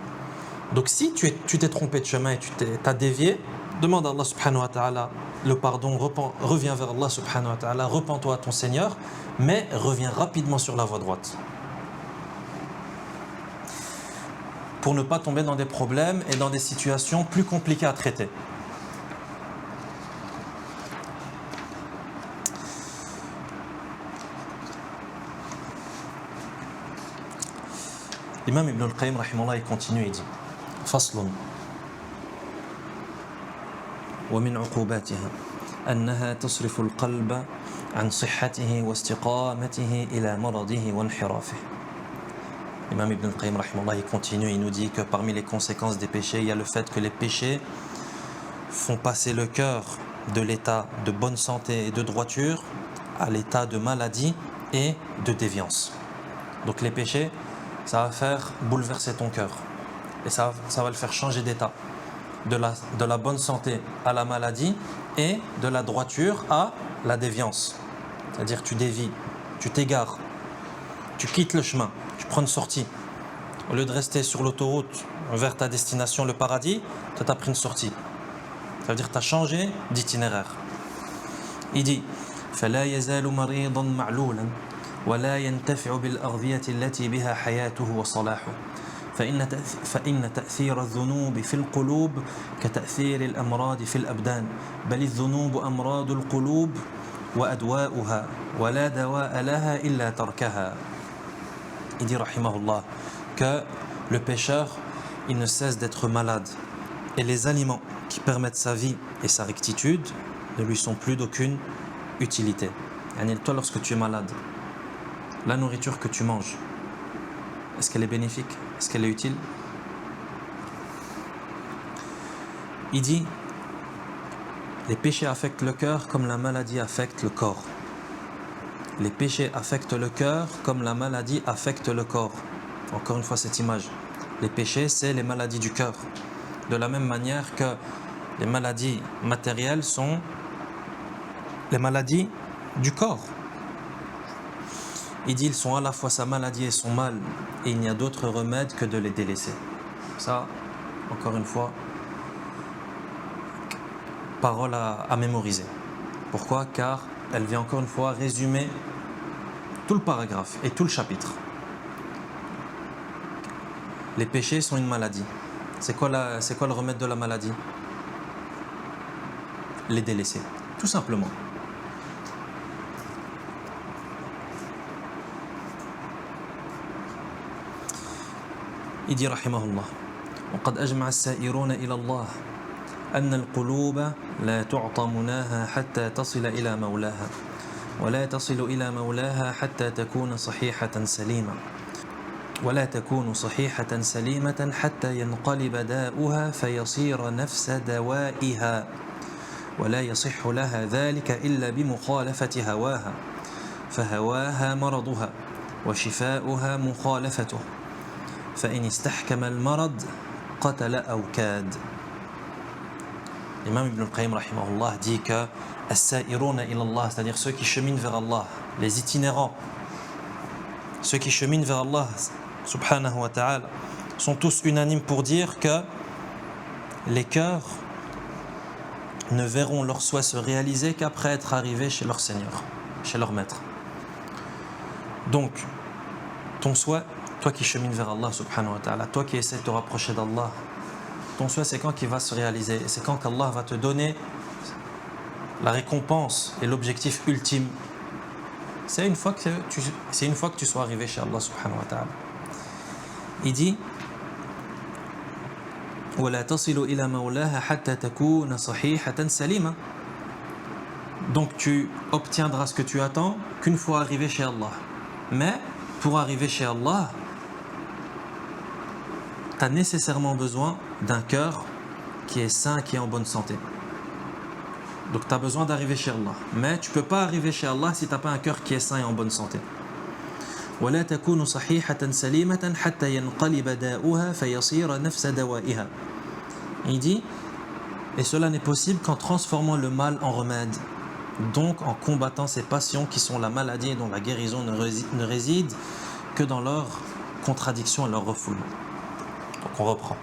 Donc si tu t'es trompé de chemin et tu t'as dévié, demande à Allah subhanahu wa ta'ala le pardon, reviens vers Allah subhanahu wa ta'ala, repens-toi à ton Seigneur, mais reviens rapidement sur la voie droite. Pour ne pas tomber dans des problèmes et dans des situations plus compliquées à traiter. L'imam Ibn al-Qayyim, rahimahullah, il continue et dit Faslun wa min uqubatiha annaha tasrifu al-qalba an sihhatihi wa istiqamatihi ila maradihi wa inhirafihi. L'imam Ibn al-Qayyim, rahimahullah, il continue, il nous dit que parmi les conséquences des péchés, il y a le fait que les péchés font passer le cœur de l'état de bonne santé et de droiture à l'état de maladie et de déviance. Donc les péchés, ça va faire bouleverser ton cœur et ça va le faire changer d'état, de la bonne santé à la maladie et de la droiture à la déviance. C'est-à-dire tu dévies, tu t'égares, tu quittes le chemin, tu prends une sortie. Au lieu de rester sur l'autoroute vers ta destination, le paradis, tu as pris une sortie. Ça veut dire que tu as changé d'itinéraire. Il dit فَلَا يَزَالُ مَرِيضًا مَعْلُولًا ولا ينتفع بالأغذية التي بها حياته وصلاحه فإن تأثير الذنوب في القلوب كتأثير الأمراض في الأبدان بل الذنوب أمراض القلوب وأدواؤها ولا دواء لها إلا تركها. Il dit rahimahullah que le pécheur il ne cesse d'être malade et les aliments qui permettent sa vie et sa rectitude ne lui sont plus d'aucune utilité. Toi, lorsque tu es malade, la nourriture que tu manges, est-ce qu'elle est bénéfique? Est-ce qu'elle est utile? Il dit, les péchés affectent le cœur comme la maladie affecte le corps. Les péchés affectent le cœur comme la maladie affecte le corps. Encore une fois cette image. Les péchés, c'est les maladies du cœur. De la même manière que Les maladies matérielles sont les maladies du corps. Il dit ils sont à la fois sa maladie et son mal, et il n'y a d'autre remède que de les délaisser. Ça, encore une fois, parole à mémoriser. Pourquoi? Car elle vient encore une fois résumer tout le paragraphe et tout le chapitre. Les péchés sont une maladie. C'est quoi le remède de la maladie? Les délaisser, tout simplement. Il dit rahimahullah وقد أجمع السائرون إلى الله أن القلوب لا تعطى مناها حتى تصل إلى مولاها ولا تصل إلى مولاها حتى تكون صحيحة سليمة ولا تكون صحيحة سليمة حتى ينقلب داؤها فيصير نفس دوائها ولا يصح لها ذلك إلا بمخالفة هواها فهواها مرضها وشفاؤها مخالفته فإن استحكم المرض قتل أو كاد. L'imam Ibn al-Qayyim rahimahullah dit que as-sa'iruna ila Allah, c'est-à-dire ceux qui cheminent vers Allah, les itinérants, ceux qui cheminent vers Allah subhanahu wa ta'ala, sont tous unanimes pour dire que les cœurs ne verront leur souhait se réaliser qu'après être arrivés chez leur Seigneur, chez leur Maître. Donc, ton souhait, toi qui chemines vers Allah subhanahu wa ta'ala, toi qui essaies de te rapprocher d'Allah, ton souhait c'est quand qu'il va se réaliser, c'est quand qu'Allah va te donner la récompense et l'objectif ultime. C'est une fois que tu sois arrivé chez Allah subhanahu wa ta'ala. Il dit وَلَا تَصِلُ إِلَى مَوْلَاهَا حَتَّى تَكُونَ صَحِيحَةً سَلِيمًا. Donc tu obtiendras ce que tu attends qu'une fois arrivé chez Allah. Mais pour arriver chez Allah, tu as nécessairement besoin d'un cœur qui est sain, qui est en bonne santé. Donc tu as besoin d'arriver chez Allah. Mais tu ne peux pas arriver chez Allah si tu n'as pas un cœur qui est sain et en bonne santé. ولا تكون صحيحة سليمة حتى ينقلب داؤها فيصير نفس دوائها. Il dit, et cela n'est possible qu'en transformant le mal en remède, donc en combattant ces passions qui sont la maladie et dont la guérison ne réside que dans leur contradiction et leur refoulement. Donc on reprend.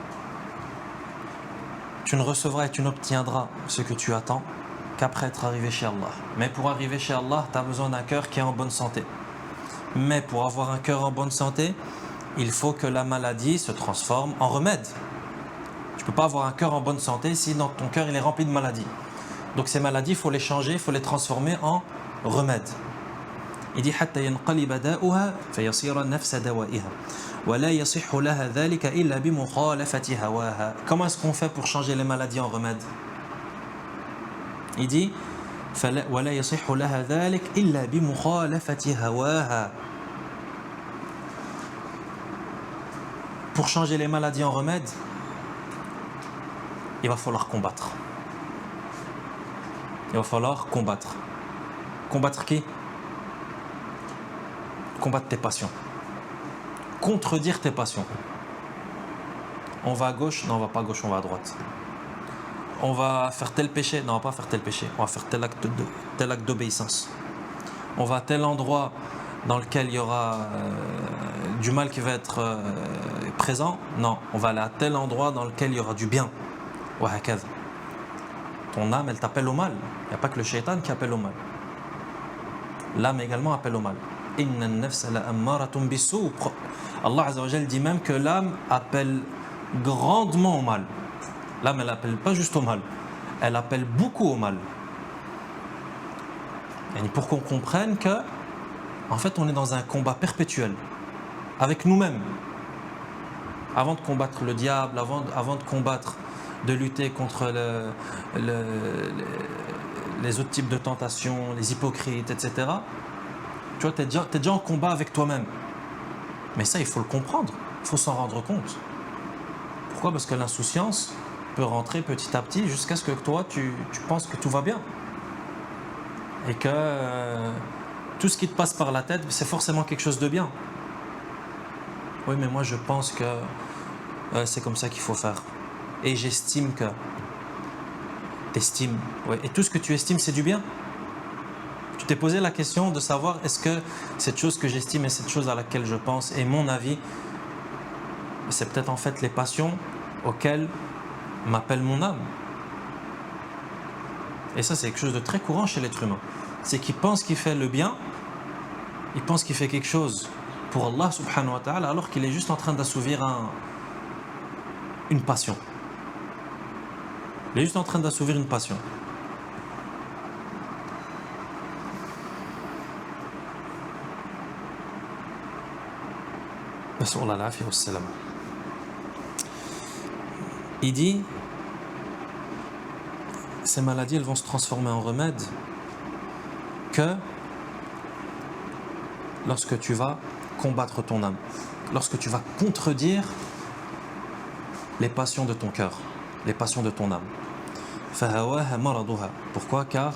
Tu ne recevras et tu n'obtiendras ce que tu attends qu'après être arrivé chez Allah. Mais pour arriver chez Allah, tu as besoin d'un cœur qui est en bonne santé. Mais pour avoir un cœur en bonne santé, il faut que la maladie se transforme en remède. Tu ne peux pas avoir un cœur en bonne santé si dans ton cœur il est rempli de maladies. Donc ces maladies, il faut les changer, il faut les transformer en remède. Il dit حتى ينقلب داؤها فيصير نفس دوائها ولا يصح لها ذلك إلا بمخالفة هواها. Comment est-ce qu'on fait pour changer les maladies en remède? Il dit ولا يصح لها ذلك إلا بمخالفة هواها. Pour changer les maladies en remède, il va falloir combattre. Il va falloir combattre. Combattre qui? Combattre tes passions. Contredire tes passions. On va à gauche? Non, on va pas à gauche, on va à droite. On va faire tel péché? Non, on va pas faire tel péché. On va faire tel acte d'obéissance. On va à tel endroit dans lequel il y aura du mal qui va être présent. Non, on va aller à tel endroit dans lequel il y aura du bien. Wahakadha. Ton âme, elle t'appelle au mal. Il n'y a pas que le shaitan qui appelle au mal. L'âme également appelle au mal. Inna an-nafsa la'ammaratun bis-suu'. Allah Azza wa Jalla dit même que l'âme appelle grandement au mal. L'âme, elle appelle pas juste au mal. Elle appelle beaucoup au mal. Et pour qu'on comprenne que, en fait, on est dans un combat perpétuel avec nous-mêmes. Avant de combattre le diable, avant de combattre, de lutter contre les autres types de tentations, les hypocrites, etc. Tu vois, tu es déjà en combat avec toi-même. Mais ça, il faut le comprendre, il faut s'en rendre compte. Pourquoi? Parce que l'insouciance peut rentrer petit à petit jusqu'à ce que toi, tu penses que tout va bien. Et que tout ce qui te passe par la tête, c'est forcément quelque chose de bien. Oui, mais moi, je pense que c'est comme ça qu'il faut faire. Et j'estime que... T'estimes. Ouais. Et tout ce que tu estimes, c'est du bien. Tu t'es posé la question de savoir est-ce que cette chose que j'estime et cette chose à laquelle je pense et mon avis, c'est peut-être en fait les passions auxquelles m'appelle mon âme. Et ça, c'est quelque chose de très courant chez l'être humain. C'est qu'il pense qu'il fait le bien, il pense qu'il fait quelque chose pour Allah subhanahu wa ta'ala, alors qu'il est juste en train d'assouvir une passion. Il est juste en train d'assouvir une passion. Il dit, ces maladies, elles vont se transformer en remède que lorsque tu vas combattre ton âme, lorsque tu vas contredire les passions de ton cœur, les passions de ton âme. Pourquoi? Car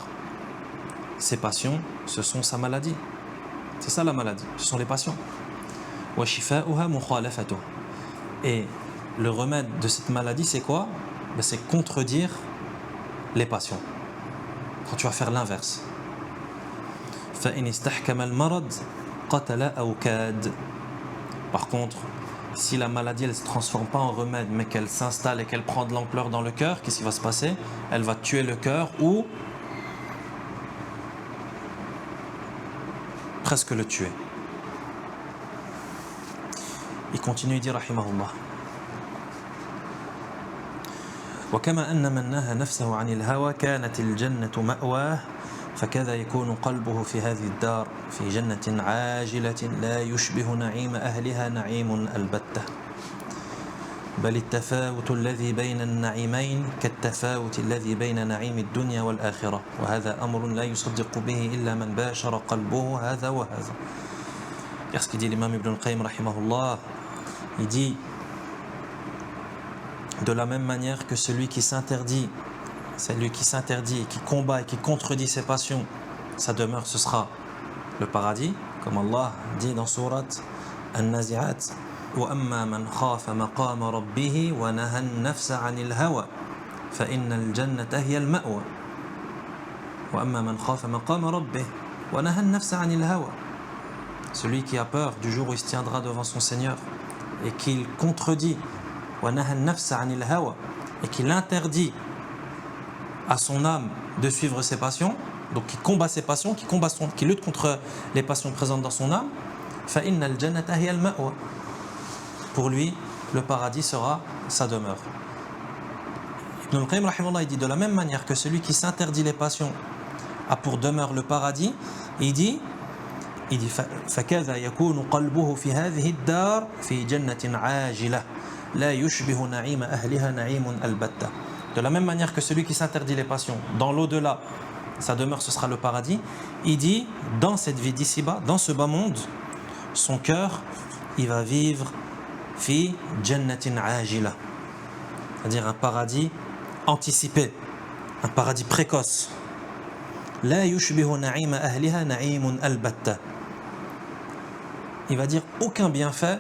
ces passions, ce sont sa maladie. C'est ça la maladie, ce sont les passions. Et le remède de cette maladie, c'est quoi? C'est contredire les passions. Quand tu vas faire l'inverse. Par contre, si la maladie elle ne se transforme pas en remède, mais qu'elle s'installe et qu'elle prend de l'ampleur dans le cœur, qu'est-ce qui va se passer? Elle va tuer le cœur ou presque le tuer. Il continue, il dit rahimahullah. وكما أن من نهى نفسه عن الهوى كانت الجنة مأواه فكذا يكون قلبه في هذه الدار في جنة عاجلة لا يشبه نعيم أهلها نعيم البتة بل التفاوت الذي بين النعيمين كالتفاوت الذي بين نعيم الدنيا والآخرة وهذا أمر لا يصدق به إلا من باشر قلبه هذا وهذا. Car ce qu'il dit l'imam Ibn al-Qayyim rahimahullah, il dit de la même manière que celui qui s'interdit et qui combat et qui contredit ses passions, sa demeure ce sera le paradis, comme Allah dit dans sourate An-Nazi'at, وَأَمَّا مَنْ خَافَ مَقَامَ رَبِّهِ وَنَهَى النَّفْسَ عَنِ الْهَوَى فَإِنَّ الْجَنَّةَ هِيَ الْمَأْوَى وَأَمَّا مَنْ خَافَ مَقَامَ رَبِّهِ وَنَهَى النَّفْسَ عَنِ الْهَوَى. Celui qui a peur du jour où il se tiendra devant son Seigneur et qu'il contredit et qu'il interdit à son âme de suivre ses passions, donc qui combat ses passions, qui lutte contre les passions présentes dans son âme, pour lui, le paradis sera sa demeure. Ibn al-Qayyim rahimahullah, il dit de la même manière que celui qui s'interdit les passions a pour demeure le paradis, il dit فكذا يكون قلبه في هذه الدار في جنة عاجلة لا يشبه نعيم أهلها نعيم البتة. De la même manière que celui qui s'interdit les passions, dans l'au-delà, sa demeure ce sera le paradis, il dit, dans cette vie d'ici-bas, dans ce bas monde, son cœur, il va vivre fi jannatin ajila, c'est-à-dire un paradis anticipé, un paradis précoce. La yushbihu na'ima ahliha na'imun albatta. Il va dire aucun bienfait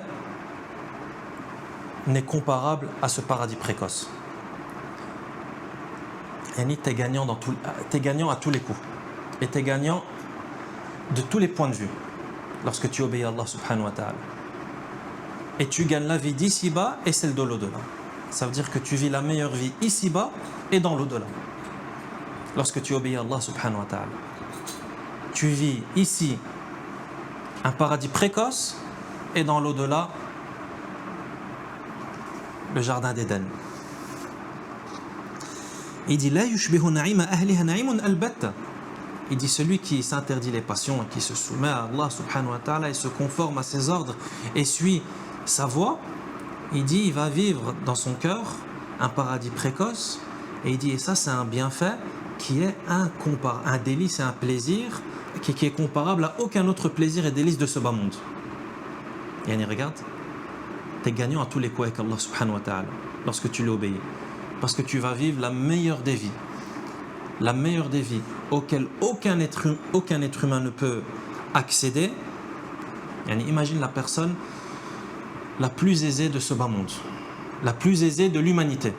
n'est comparable à ce paradis précoce. Yani t'es gagnant à tous les coups. Et t'es gagnant de tous les points de vue lorsque tu obéis à Allah subhanahu wa ta'ala. Et tu gagnes la vie d'ici-bas et celle de l'au-delà. Ça veut dire que tu vis la meilleure vie ici-bas et dans l'au-delà. Lorsque tu obéis à Allah subhanahu wa ta'ala. Tu vis ici un paradis précoce et dans l'au-delà le jardin d'Éden. Il dit la yushbihu na'ima ahliha na'imun albatta. Il dit celui qui s'interdit les passions et qui se soumet à Allah subhanahu wa ta'ala et se conforme à ses ordres et suit sa voie, il dit il va vivre dans son cœur un paradis précoce et il dit et ça c'est un bienfait qui est incomparable, un délice et un plaisir qui est comparable à aucun autre plaisir et délice de ce bas monde. Yani regarde, tu es gagnant à tous les coups avec Allah subhanahu wa ta'ala lorsque tu l'obéis. Parce que tu vas vivre la meilleure des vies. La meilleure des vies auquel aucun être humain ne peut accéder. Yani imagine la personne la plus aisée de ce bas monde. La plus aisée de l'humanité.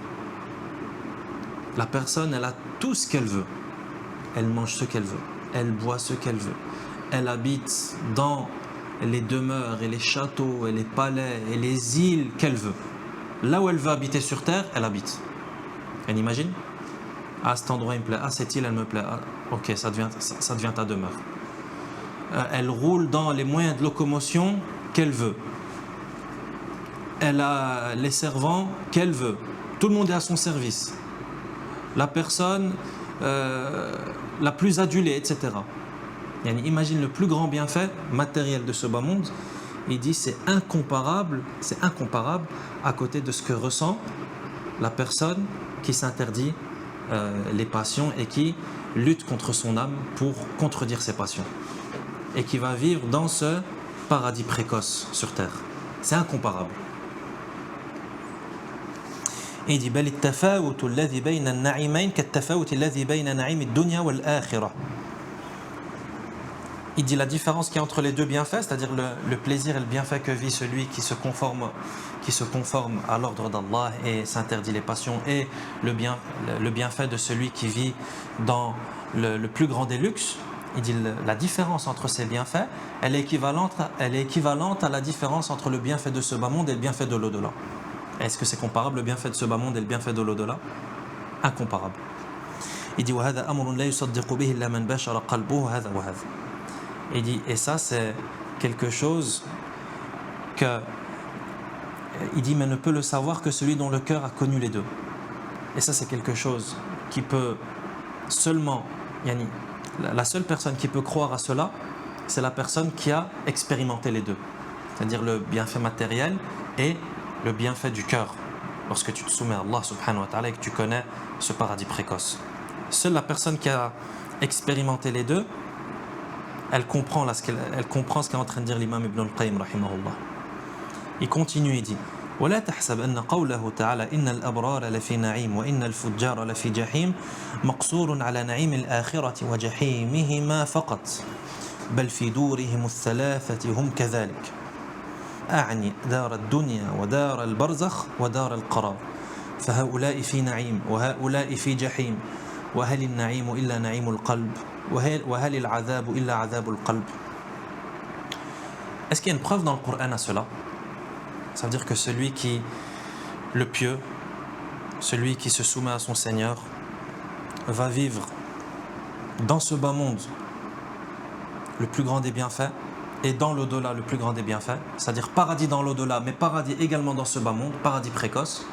La personne, elle a tout ce qu'elle veut. Elle mange ce qu'elle veut, elle boit ce qu'elle veut, elle habite dans les demeures et les châteaux et les palais et les îles qu'elle veut. Là où elle veut habiter sur terre, elle habite. Elle imagine? Ah, cet endroit il me plaît, ah, cette île elle me plaît, ah, ok, ça devient ta demeure. Elle roule dans les moyens de locomotion qu'elle veut. Elle a les servants qu'elle veut. Tout le monde est à son service. La personne la plus adulée, etc. Imagine le plus grand bienfait matériel de ce bas monde. Il dit c'est incomparable à côté de ce que ressent la personne qui s'interdit les passions et qui lutte contre son âme pour contredire ses passions et qui va vivre dans ce paradis précoce sur terre. C'est incomparable. Et il dit بل التفاوت الذي بين النعيمين كالتفاوت الذي بين نعيم الدنيا والآخرة. Il dit la différence qu'il y a entre les deux bienfaits, c'est-à-dire le plaisir et le bienfait que vit celui qui se conforme à l'ordre d'Allah et s'interdit les passions, et le bienfait de celui qui vit dans le plus grand des luxes. Il dit la différence entre ces bienfaits, elle est équivalente à la différence entre le bienfait de ce bas monde et le bienfait de l'au-delà. Est-ce que c'est comparable, le bienfait de ce bas monde et le bienfait de l'au-delà? Incomparable. Il dit وهذا أمر لا يصدق به إلا من باشر قلبه هذا وهذا. Il dit, et ça c'est quelque chose que il dit mais ne peut le savoir que celui dont le cœur a connu les deux. Et ça c'est quelque chose qui peut seulement, la seule personne qui peut croire à cela, c'est la personne qui a expérimenté les deux, c'est-à-dire le bienfait matériel et le bienfait du cœur, lorsque tu te soumets à Allah subhanahu wa ta'ala et que tu connais ce paradis précoce. Seule la personne qui a expérimenté les deux, elle comprend ce qu'est en train de dire l'imam Ibn al-Qayyim rahimahullah. Il continue, il dit ولا تحسب أن قوله تعالى إن الأبرار لفي نعيم وإن الفجار لفي جحيم مقصور على نعيم الآخرة وجحيمهما فقط بل في دورهم الثلاثة هم كذلك أعني دار الدنيا ودار البرزخ ودار القرار فهؤلاء في نعيم وهؤلاء في جحيم وهل النعيم إلا نعيم القلب وهل العذاب إلا عذاب القلب. Est-ce qu'il y a une preuve dans le Coran à cela? Ça veut dire que le pieux, celui qui se soumet à son Seigneur, va vivre dans ce bas monde le plus grand des bienfaits et dans l'au-delà le plus grand des bienfaits, c'est-à-dire paradis dans l'au-delà, mais paradis également dans ce bas monde, paradis précoce,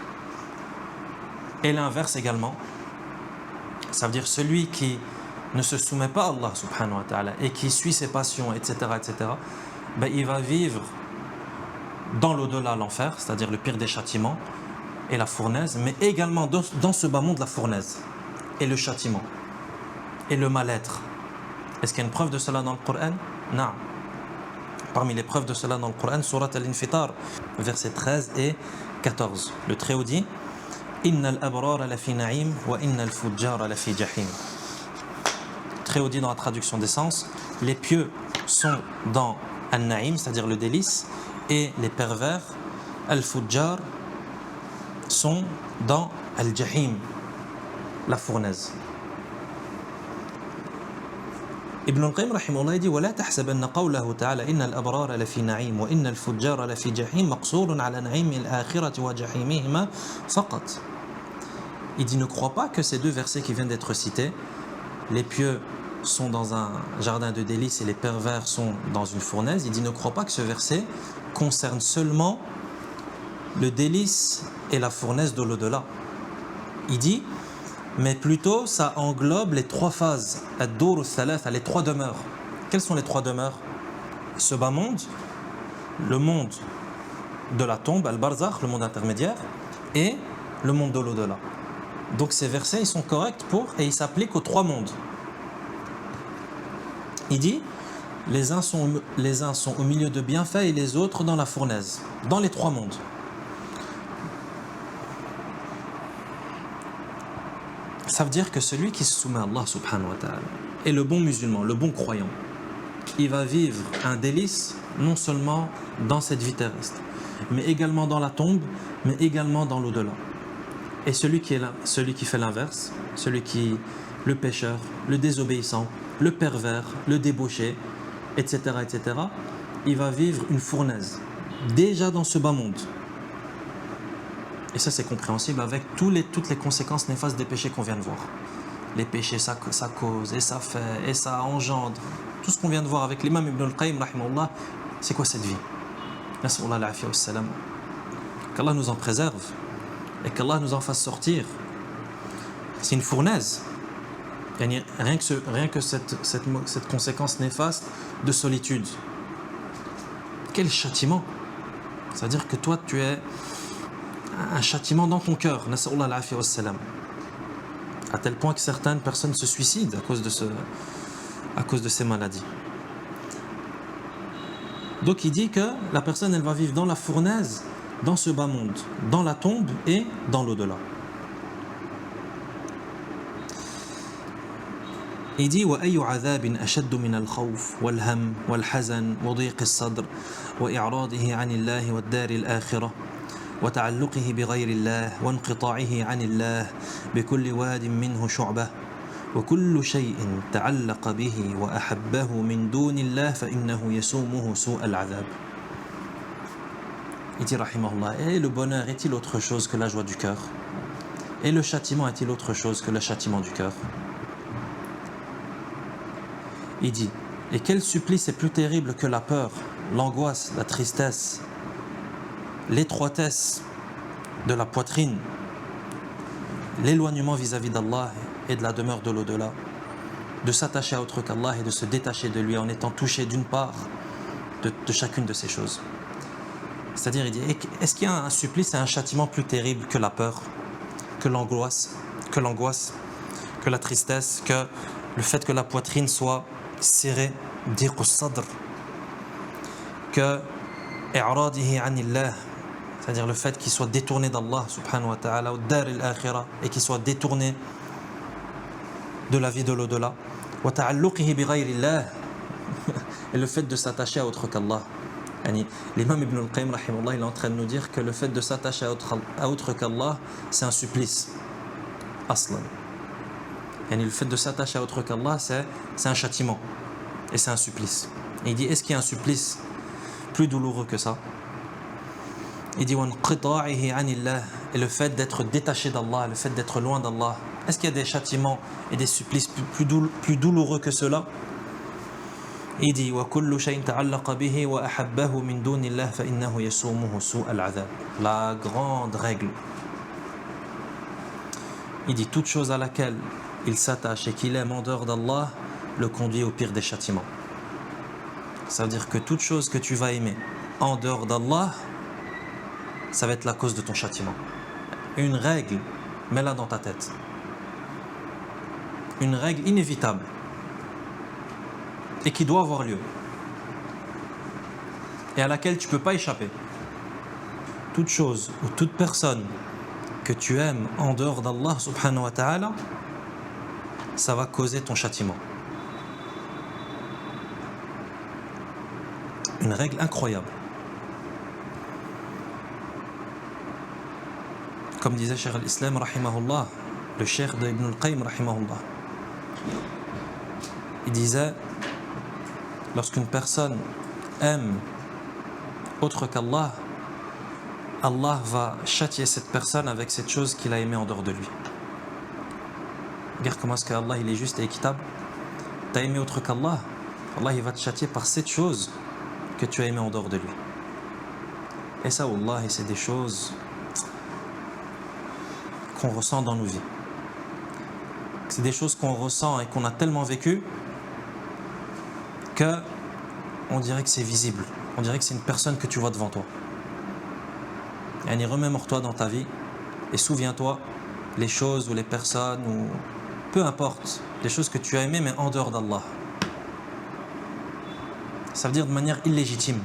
et l'inverse également. Ça veut dire celui qui ne se soumet pas à Allah subhanahu wa ta'ala et qui suit ses passions, etc., ben il va vivre dans l'au-delà l'enfer, c'est-à-dire le pire des châtiments et la fournaise, mais également dans ce bas monde la fournaise et le châtiment et le mal-être. Est-ce qu'il y a une preuve de cela dans le Coran? Non. Parmi les preuves de cela dans le Coran, Surat Al-Infitar, versets 13 et 14. Le Très-Haut dit Inna al-abrara lafi na'im wa inna al-fujjara lafi jahim. Très-Haut dit dans la traduction des sens, les pieux sont dans An-Na'im, c'est-à-dire le délice, et les pervers, Al-Fujjar, sont dans Al-Jahim, la fournaise. Ibn al-Qayyim rahimahullah dit ولا تحسب أن قوله تعالى إن الأبرار لفي نعيم وإن الفجار لفي جحيم مقصور على نعيم الآخرة وجحيمهما فقط. Il dit ne crois pas que ces deux versets qui viennent d'être cités, les pieux sont dans un jardin de délices et les pervers sont dans une fournaise, il dit ne crois pas que ce verset concerne seulement le délice et la fournaise de l'au-delà. Il dit mais plutôt ça englobe les trois phases, ad-dur al-thalatha, les trois demeures. Quelles sont les trois demeures? Ce bas monde, le monde de la tombe, al-barzakh, le monde intermédiaire, et le monde de l'au-delà. Donc ces versets ils sont corrects et ils s'appliquent aux trois mondes. Il dit les uns sont au milieu de bienfaits et les autres dans la fournaise, dans les trois mondes. Ça veut dire que celui qui se soumet à Allah subhanahu wa ta'ala est le bon musulman, le bon croyant. Il va vivre un délice non seulement dans cette vie terrestre, mais également dans la tombe, mais également dans l'au-delà. Et celui qui fait l'inverse, le pécheur, le désobéissant, le pervers, le débauché, etc., il va vivre une fournaise, déjà dans ce bas monde. Et ça, c'est compréhensible avec toutes les conséquences néfastes des péchés qu'on vient de voir. Les péchés, ça cause, et ça fait, et ça engendre. Tout ce qu'on vient de voir avec l'imam Ibn al-Qayyim, rahimahullah, c'est quoi cette vie? Nas'Allah al-afiyya was-salam. Qu'Allah nous en préserve et qu'Allah nous en fasse sortir. C'est une fournaise. Rien que cette conséquence néfaste de solitude. Quel châtiment! C'est-à-dire que toi, tu es un châtiment dans ton cœur. Nas'Allah al-afiyya was-salam. À tel point que certaines personnes se suicident à cause de ces maladies. Donc il dit que la personne, elle va vivre dans la fournaise, dans ce bas monde, dans la tombe et dans l'au-delà. Il dit وأي عذاب أشد من الخوف والهم والحزن وضيق الصدر وإعراضه عن الله والدار الآخرة وتعلقه بغير الله وانقطاعه عن الله بكل واد منه شعبة وكل شيء تعلق به وأحبه من دون الله فإنه يسومه سوء العذاب. Il dit rahimahullah, et le bonheur est-il autre chose que la joie du cœur? Et le châtiment est-il autre chose que le châtiment du cœur? Il dit, et quel supplice est plus terrible que la peur, l'angoisse, la tristesse, l'étroitesse de la poitrine, l'éloignement vis-à-vis d'Allah et de la demeure de l'au-delà, de s'attacher à autre qu'Allah et de se détacher de lui en étant touché d'une part de chacune de ces choses. C'est-à-dire, il dit, est-ce qu'il y a un supplice et un châtiment plus terrible que la peur, que l'angoisse, que la tristesse, que le fait que la poitrine soit serrée, diq as-sadr, que i'radihi anillah, c'est-à-dire le fait qu'il soit détourné d'Allah subhanahu wa ta'ala ou dar al-akhirah, et qu'il soit détourné de la vie de l'au-delà, wa ta'alluqihi bi ghayrillah, et le fait de s'attacher à autre qu'Allah. L'imam Ibn al-Qayyim rahimahullah, il est en train de nous dire que le fait de s'attacher à autre qu'Allah, c'est un supplice aslan. Le fait de s'attacher à autre qu'Allah, c'est un châtiment et c'est un supplice. Et il dit, est-ce qu'il y a un supplice plus douloureux que ça? Il dit, et le fait d'être détaché d'Allah, le fait d'être loin d'Allah, est-ce qu'il y a des châtiments et des supplices plus douloureux que cela? Il dit, la grande règle. Il dit, toute chose à laquelle il s'attache et qu'il aime en dehors d'Allah le conduit au pire des châtiments. Ça veut dire que toute chose que tu vas aimer en dehors d'Allah, ça va être la cause de ton châtiment. Une règle, mets-la dans ta tête. Une règle inévitable et qui doit avoir lieu et à laquelle tu ne peux pas échapper. Toute chose ou toute personne que tu aimes en dehors d'Allah subhanahu wa ta'ala, ça va causer ton châtiment. Une règle incroyable. Comme disait Cheikh al-Islam rahimahullah, le cheikh de Ibn al-Qayyim rahimahullah, il disait, lorsqu'une personne aime autre qu'Allah, Allah va châtier cette personne avec cette chose qu'il a aimée en dehors de lui. Regarde comment est-ce qu'Allah il est juste et équitable. Tu as aimé autre qu'Allah, Allah il va te châtier par cette chose que tu as aimée en dehors de lui. Et ça, wallah, c'est des choses qu'on ressent dans nos vies. C'est des choses qu'on ressent et qu'on a tellement vécu que on dirait que c'est visible. On dirait que c'est une personne que tu vois devant toi. Et remémore-toi dans ta vie et souviens-toi les choses ou les personnes ou peu importe, les choses que tu as aimées mais en dehors d'Allah. Ça veut dire de manière illégitime.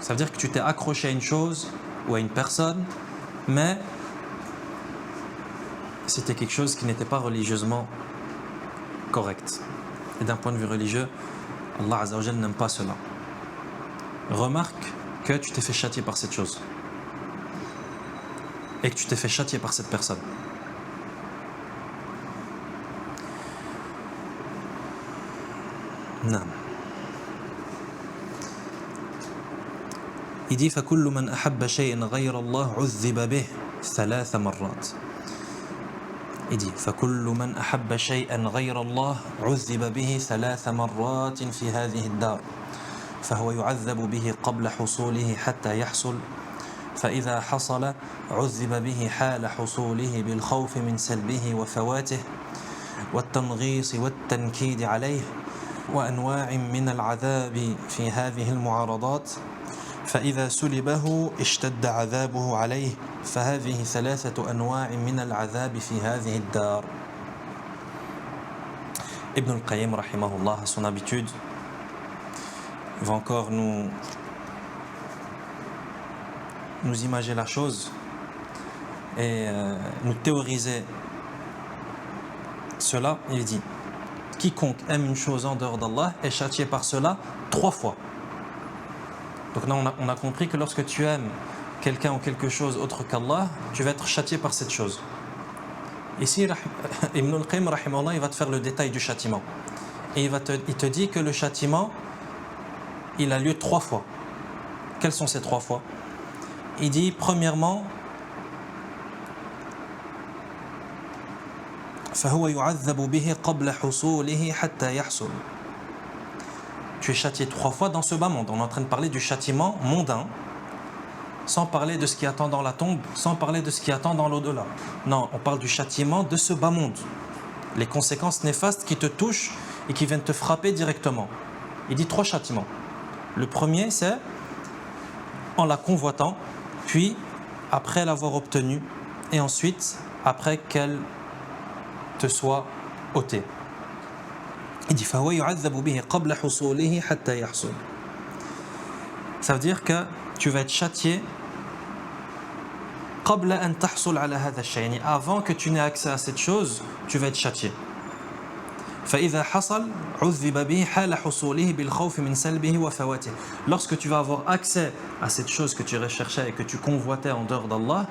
Ça veut dire que tu t'es accroché à une chose ou à une personne, mais c'était quelque chose qui n'était pas religieusement correct. Et d'un point de vue religieux, Allah Azza wa Jalla n'aime pas cela. Remarque que tu t'es fait châtier par cette chose. et que tu t'es fait châtier par cette personne. Non. Il dit فكل من أحب شيئا غير الله عذب به 3 مرات. Il dit فكل من أحب شيئا غير الله عذب به 3 مرات في هذه الدار فهو يعذب به قبل حصوله حتى يحصل فإذا حصل عذب به حال حصوله بالخوف من سلبه وفواته والتنغيص والتنكيد عليه وأنواع من العذاب في هذه المعارضات فإذا سلبه اشتد عذابه عليه فهذه 3 أنواع من العذاب في هذه الدار. Ibn al-Qayyim rahimahullah, à son habitude, va encore nous imager la chose et nous théoriser cela. Il dit quiconque aime une chose en dehors d'Allah est châtié par cela 3 fois. Donc là on a compris que lorsque tu aimes quelqu'un ou quelque chose autre qu'Allah, tu vas être châtié par cette chose. Ici Ibn al-Qayyim rahimahullah, il va te faire le détail du châtiment et il te dit que le châtiment il a lieu 3 fois. Quelles sont ces 3 fois? Il dit premièrement فهو يعذب به قبل حصوله حتى يحصل. Tu es châtié 3 fois dans ce bas monde. On est en train de parler du châtiment mondain, sans parler de ce qui attend dans la tombe, sans parler de ce qui attend dans l'au-delà. Non, on parle du châtiment de ce bas monde. Les conséquences néfastes qui te touchent et qui viennent te frapper directement. Il dit 3 châtiments. Le premier, c'est en la convoitant, puis après l'avoir obtenue, et ensuite après qu'elle te soit ôtée. Il dit فهو يعذب به قبل حصوله حتى يحصل. Ça veut dire que tu vas être châtié قبل أن تحصل على هذا الشيء. يعني avant que tu n'aies accès à cette chose, tu vas être châtié. فإذا حصل عذب به حال حصوله بالخوف من سلبه وفواته. Lorsque tu vas avoir accès à cette chose que tu recherchais et que tu convoitais en dehors d'Allah,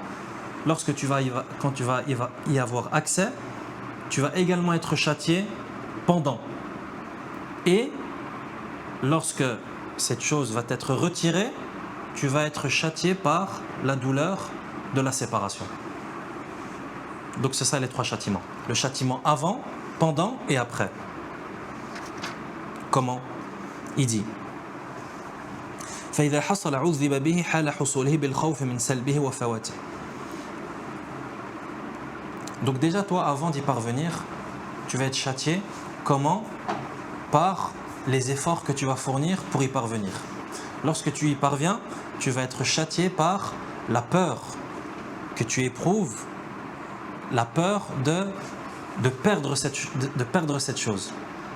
quand tu vas y avoir accès, tu vas également être châtié pendant. Et lorsque cette chose va être retirée, tu vas être châtié par la douleur de la séparation. Donc c'est ça les 3 châtiments. Le châtiment avant, pendant et après. Comment? Il dit فإذا حصل عذب به حال حصوله بالخوف من سلبه وفواته. Donc déjà toi avant d'y parvenir, tu vas être châtié. Comment? Par les efforts que tu vas fournir pour y parvenir. Lorsque tu y parviens, tu vas être châtié par la peur que tu éprouves, la peur de perdre cette chose.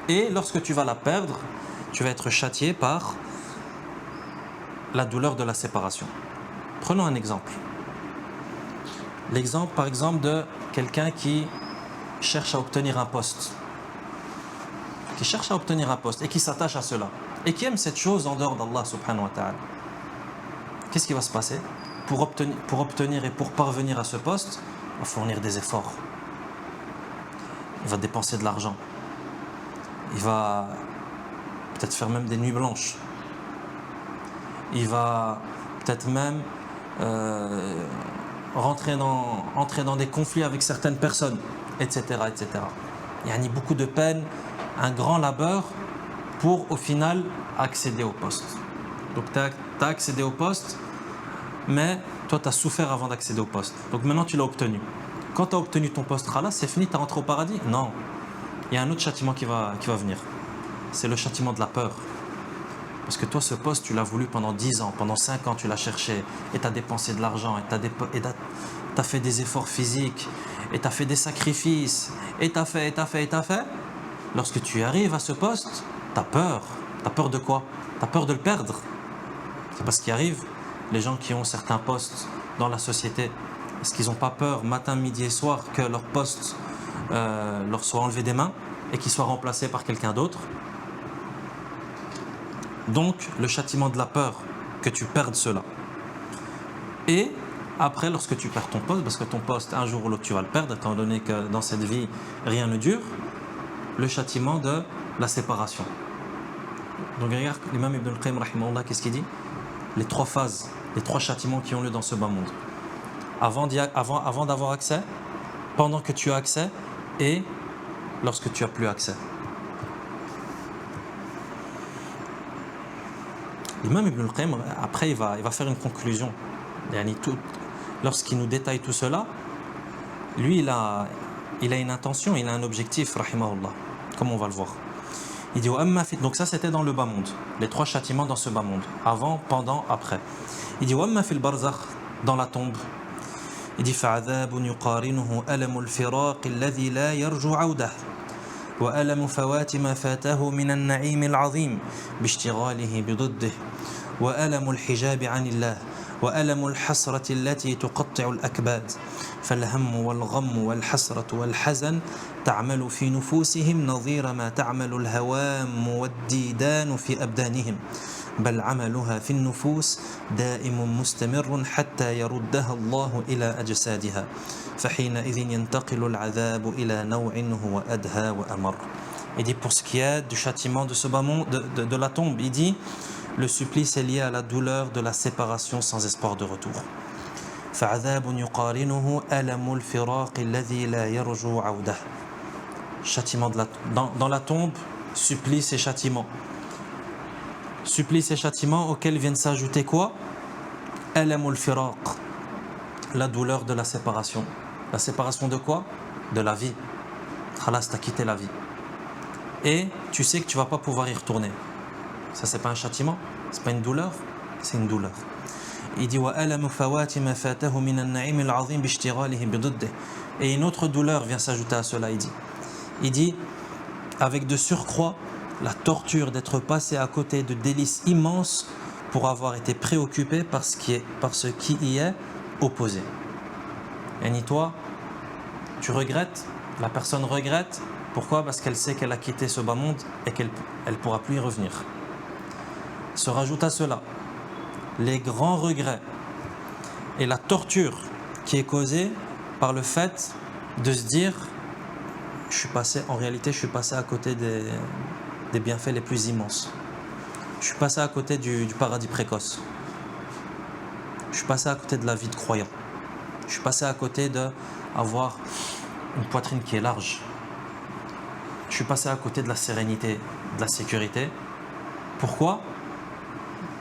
Et lorsque tu vas la perdre, tu vas être châtié par la douleur de la séparation. Prenons un exemple. L'exemple par exemple de quelqu'un qui cherche à obtenir un poste. Et qui s'attache à cela et qui aime cette chose en dehors d'Allah subhanahu wa ta'ala. Qu'est-ce qui va se passer? Pour obtenir et pour parvenir à ce poste, il va fournir des efforts. Il va dépenser de l'argent. Il va peut-être faire même des nuits blanches. Il va peut-être même entrer dans des conflits avec certaines personnes, etc. etc. Il y a beaucoup de peine, un grand labeur pour au final accéder au poste. Donc tu as accédé au poste, mais toi tu as souffert avant d'accéder au poste. Donc maintenant tu l'as obtenu. Quand tu as obtenu ton poste, là c'est fini, tu es rentré au paradis? Non. Il y a un autre châtiment qui va venir. C'est le châtiment de la peur. Parce que toi ce poste tu l'as voulu pendant 10 ans, pendant 5 ans tu l'as cherché, et tu as dépensé de l'argent, et tu as fait des efforts physiques, et tu as fait des sacrifices, et tu as fait. Lorsque tu arrives à ce poste, tu as peur. Tu as peur de quoi? Tu as peur de le perdre. C'est parce qu'il arrive, les gens qui ont certains postes dans la société, est-ce qu'ils n'ont pas peur matin, midi et soir que leur poste leur soit enlevé des mains et qu'il soit remplacé par quelqu'un d'autre? Donc le châtiment de la peur, que tu perdes cela. Et Après, lorsque tu perds ton poste, parce que ton poste, un jour ou l'autre, tu vas le perdre, étant donné que dans cette vie, rien ne dure, le châtiment de la séparation. Donc regarde, l'imam Ibn al-Qayyim, rahimahullah, qu'est-ce qu'il dit? Les trois phases, les trois châtiments qui ont lieu dans ce bas monde. Avant d'avoir accès, pendant que tu as accès, et lorsque tu n'as plus accès. L'imam Ibn al-Qayyim, après, il va faire une conclusion. Lorsqu'il nous détaille tout cela, lui, il a une intention, il a un objectif, rahimahullah, comme on va le voir. Il dit, donc ça c'était dans le bas monde, les trois châtiments dans ce bas monde, avant, pendant, après. Il dit, dans la tombe, il dit, فَعَذَابٌ يُقَارِنُهُ أَلَمُ الْفِرَاقِ الَّذِي لَا يَرْجُ عَوْدَهُ وألم فوات ما فاته من النعيم العظيم باشتغاله بضده وألم الحجاب عن الله وألم الحسرة التي تقطع الأكباد فالهم والغم والحسرة والحزن تعمل في نفوسهم نظير ما تعمل الهوام والديدان في أبدانهم بل عملها في النفوس دائم مستمر حتى يردها الله إلى أجسادها فحينئذ ينتقل العذاب إلى نوع هو أدهى وأمر. Il dit pour ce qui est du châtiment de ce bas monde, de la tombe, il dit le supplice est lié à la douleur de la séparation sans espoir de retour. فعذاب يقارنه ألم الفراق الذي لا يرجو عودة. Châtiment dans la tombe, supplice et châtiment. Supplice et châtiment auxquels viennent s'ajouter quoi? ألم الفراق, la douleur de la séparation. La séparation de quoi? De la vie. Khalas, t'as quitté la vie. Et tu sais que tu ne vas pas pouvoir y retourner. Ça, c'est pas un châtiment, c'est pas une douleur, c'est une douleur. Il dit وَأَلَمُ فَوَاتِ مَا فَاتَهُ مِنَ النَّعِيمِ الْعَظِيمِ بِاشْتِغَالِهِ بِضِدِّهِ. Et une autre douleur vient s'ajouter à cela, il dit avec de surcroît la torture d'être passé à côté de délices immenses pour avoir été préoccupé par ce qui y est opposé. Et ni toi, tu regrettes, la personne regrette. Pourquoi? Parce qu'elle sait qu'elle a quitté ce bas monde et qu'elle ne pourra plus y revenir. Se rajoute à cela les grands regrets et la torture qui est causée par le fait de se dire en réalité je suis passé à côté des bienfaits les plus immenses. Je suis passé à côté du paradis précoce. Je suis passé à côté de la vie de croyant. Je suis passé à côté d'avoir une poitrine qui est large. Je suis passé à côté de la sérénité, de la sécurité. Pourquoi?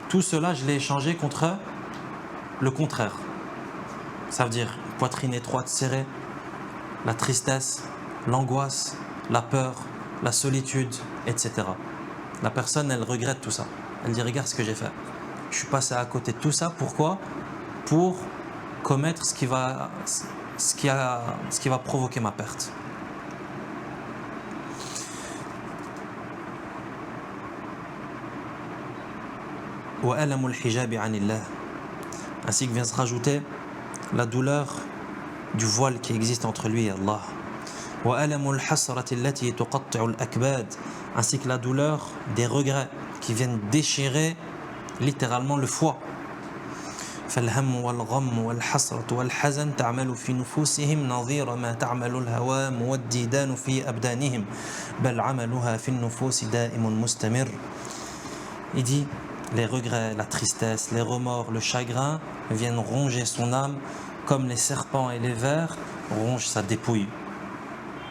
Tout cela, je l'ai échangé contre le contraire. Ça veut dire une poitrine étroite, serrée, la tristesse, l'angoisse, la peur, la solitude, etc. La personne, elle regrette tout ça. Elle dit, regarde ce que j'ai fait. Je suis passé à côté de tout ça. Pourquoi? Pour commettre ce qui va provoquer ma perte. وألم الحجاب عن الله. Ainsi que vient se rajouter la douleur du voile qui existe entre lui et Allah. وألم الحسرة التي تقطع الأكباد. Ainsi que la douleur des regrets qui viennent déchirer littéralement le foie. فالهم والغم والحسرة والحزن تعمل في نفوسهم نظير ما تعمل الهوام والديدان في أبدانهم بل عملها في النفوس دائم مستمر. Il dit les regrets, la tristesse, les remords, le chagrin viennent ronger son âme comme les serpents et les vers rongent sa dépouille.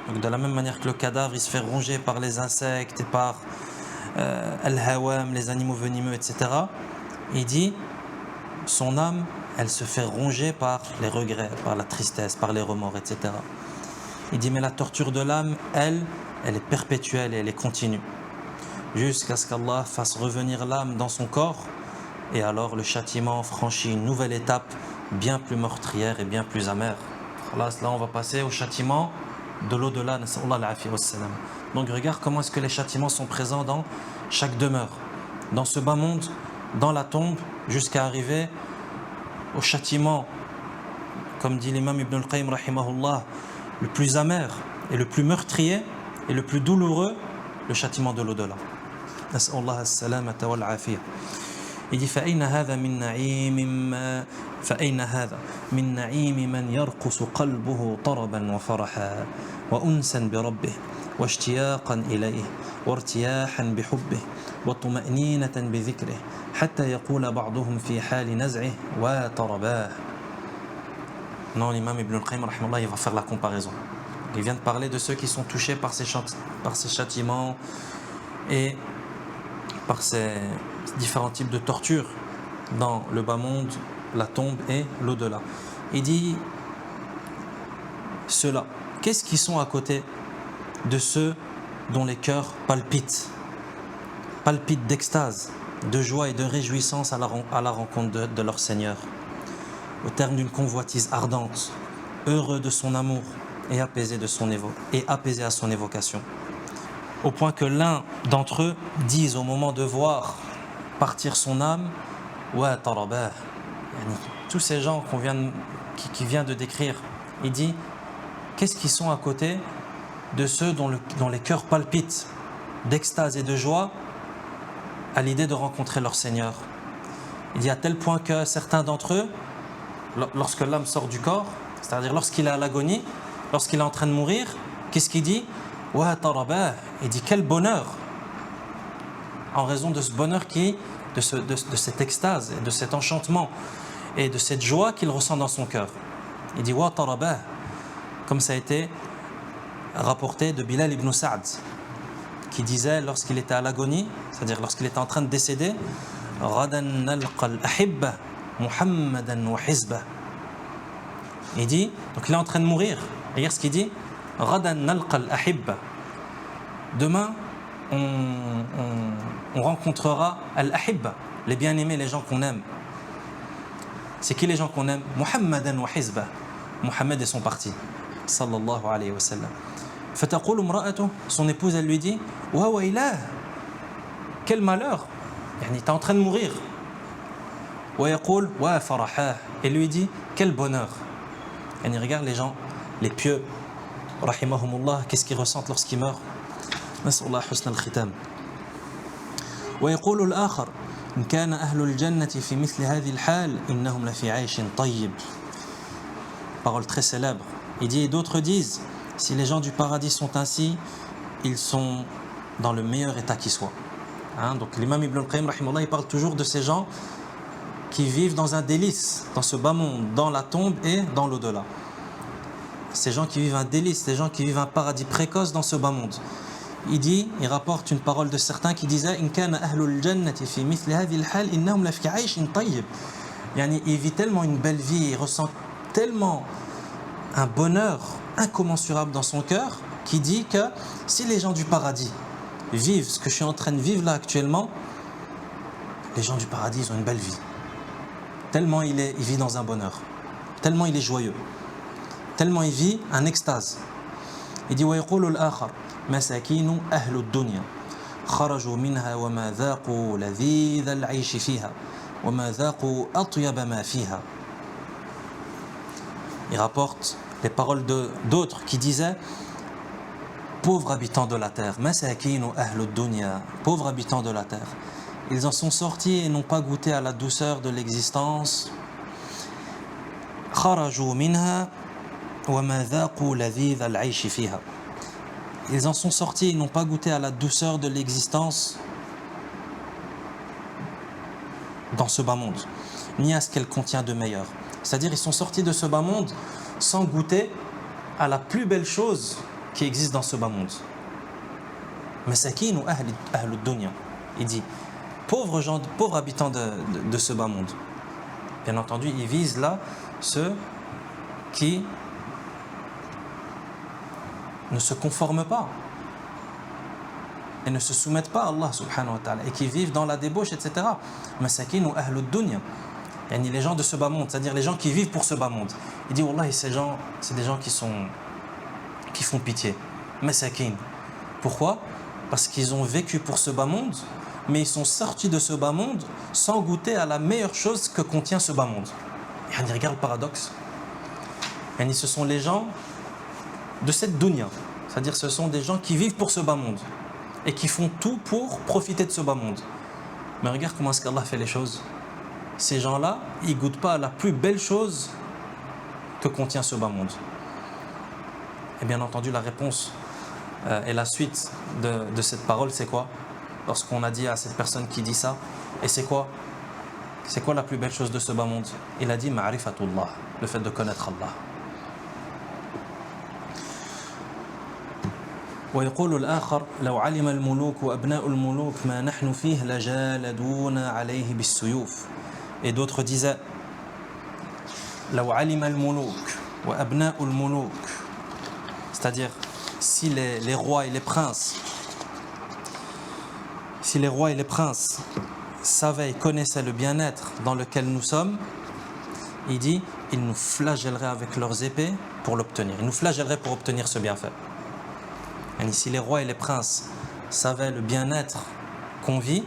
Donc de la même manière que le cadavre il se fait ronger par les insectes et par al-hawam, les animaux venimeux, etc. Il dit son âme, elle se fait ronger par les regrets, par la tristesse, par les remords, etc. Il dit mais la torture de l'âme, elle est perpétuelle et elle est continue. Jusqu'à ce qu'Allah fasse revenir l'âme dans son corps et alors le châtiment franchit une nouvelle étape bien plus meurtrière et bien plus amère. Là on va passer au châtiment de l'au-delà. Donc regarde comment est-ce que les châtiments sont présents dans chaque demeure, dans ce bas monde, dans la tombe, jusqu'à arriver au châtiment, comme dit l'imam Ibn al-Qayyim rahimahullah, le plus amer et le plus meurtrier et le plus douloureux, le châtiment de l'au-delà. نسأل الله السلامة والعافية. Il dit فأين هذا من نعيم فأين هذا من نعيم من يرقص قلبه طربا وفرحا وأنسا بربه واشتياقا إليه وارتياحا بحبه وطمأنينة بذكره حتى يقول بعضهم في حال نزعه وترباه. Non, l'imam Ibn al-Qayyim rahimahullah, il va faire la comparaison. Il vient de parler de ceux qui sont touchés par ces châtiments et par ces différents types de tortures dans le bas monde, la tombe et l'au-delà. Il dit ceux-là, qu'est-ce qu'ils sont à côté de ceux dont les cœurs palpitent d'extase, de joie et de réjouissance à la rencontre de leur Seigneur, au terme d'une convoitise ardente, heureux de son amour et apaisé à son évocation, au point que l'un d'entre eux dise au moment de voir partir son âme, wa tarabah. Tous ces gens qui vient de décrire, il dit qu'est-ce qu'ils sont à côté de ceux dont les cœurs palpitent d'extase et de joie à l'idée de rencontrer leur Seigneur. Il dit à tel point que certains d'entre eux, lorsque l'âme sort du corps, c'est-à-dire lorsqu'il est à l'agonie, lorsqu'il est en train de mourir, qu'est-ce qu'il dit? Wa tarabah. Il dit quel bonheur, en raison de ce bonheur de cette extase, de cet enchantement et de cette joie qu'il ressent dans son cœur. Il dit wa tarabah, comme ça a été rapporté de Bilal ibn Sa'd, qui disait lorsqu'il était à l'agonie, c'est-à-dire lorsqu'il était en train de décéder, Ghadan nalqa al-ahibba Muhammadan wa hizbah. Il dit, donc il est en train de mourir, et regarde ce qu'il dit, Ghadan nalqa al-ahibba. Demain, on rencontrera al-ahibba, les bien-aimés, les gens qu'on aime. C'est qui les gens qu'on aime? Muhammadan wa hizbah. Muhammad et son parti, sallallahu alayhi wa sallam. Fataqulu imra'atuhu, son épouse, elle lui dit wa waylah, quel malheur, il est en train de mourir. Wa yaqul wa farahah, et lui dit quel bonheur. Et regarde les gens, les pieux, rahimahumullah, qu'est-ce qu'ils ressentent lorsqu'ils meurent. Nas'allah husna al-khitam. Wa yaqulu al-akhar in kana ahlu al-jannati fi mithli hadhihi al-hal innahum la fi 'ayshin tayyib. Parole très célèbre. Il dit, et d'autres disent, si les gens du paradis sont ainsi, ils sont dans le meilleur état qui soit. Donc l'imam Ibn al-Qayyim rahimahullah, il parle toujours de ces gens qui vivent dans un délice, dans ce bas monde, dans la tombe et dans l'au-delà. Ces gens qui vivent un délice, ces gens qui vivent un paradis précoce dans ce bas monde. Il rapporte une parole de certains qui disaient in kana ahlul jannati fi mithli hadhihi al-hal innahum la fi 'ayshin tayyib. Il vit tellement une belle vie, il ressent tellement un bonheur incommensurable dans son cœur, qui dit que si les gens du paradis vivent ce que je suis en train de vivre là actuellement, les gens du paradis, ils ont une belle vie. Tellement il vit dans un bonheur, tellement il est joyeux, tellement il vit un extase. Il dit wa yaqulu al-akhar masakinu ahlu ad-dunya kharaju minha wa ma dhaqu ladhidha al-'aysh fiha wa ma dhaqu atyaba ma fiha. Il rapporte les paroles d'autres qui disaient pauvres habitants de la terre, masakinu ahlu dunya, pauvres habitants de la terre, ils en sont sortis et n'ont pas goûté à la douceur de l'existence. Kharaju minha wa ma dhaqu ladhidh al-'aysh fiha. Ils en sont sortis et n'ont pas goûté à la douceur de l'existence dans ce bas monde, ni à ce qu'elle contient de meilleur. C'est-à-dire ils sont sortis de ce bas monde sans goûter à la plus belle chose qui existe dans ce bas monde. Masakin ou ahlud dunya. Il dit pauvres gens, pauvres habitants de ce bas monde. Bien entendu, il vise là ceux qui ne se conforment pas et ne se soumettent pas à Allah subhanahu wa ta'ala et qui vivent dans la débauche, etc. Masakin ou ahlud dunya. Les gens de ce bas monde, c'est-à-dire les gens qui vivent pour ce bas monde. Il dit wallahi, ces gens, c'est des gens qui font pitié. Masakin. Pourquoi? Parce qu'ils ont vécu pour ce bas monde, mais ils sont sortis de ce bas monde sans goûter à la meilleure chose que contient ce bas monde. Regarde le paradoxe. Ce sont les gens de cette dunya, c'est-à-dire ce sont des gens qui vivent pour ce bas monde et qui font tout pour profiter de ce bas monde. Mais regarde comment est-ce qu'Allah fait les choses. Ces gens-là, ils ne goûtent pas à la plus belle chose que contient ce bas monde. Et bien entendu, la réponse et la suite de cette parole, c'est quoi? Lorsqu'on a dit à cette personne qui dit ça, et c'est quoi? C'est quoi la plus belle chose de ce bas monde? Il a dit ma'rifatullah, le fait de connaître Allah. ويقول الآخر لو علم الملوك وأبناء الملوك ما نحن فيه لجالدونا عليه بالسيوف. Et d'autres disaient لو علم الملوك وأبناء الملوك, c'est-à-dire si les rois et les princes savaient et connaissaient le bien-être dans lequel nous sommes, il dit, ils nous flagelleraient avec leurs épées pour l'obtenir. Ils nous flagelleraient pour obtenir ce bienfait. Et si les rois et les princes savaient le bien-être qu'on vit,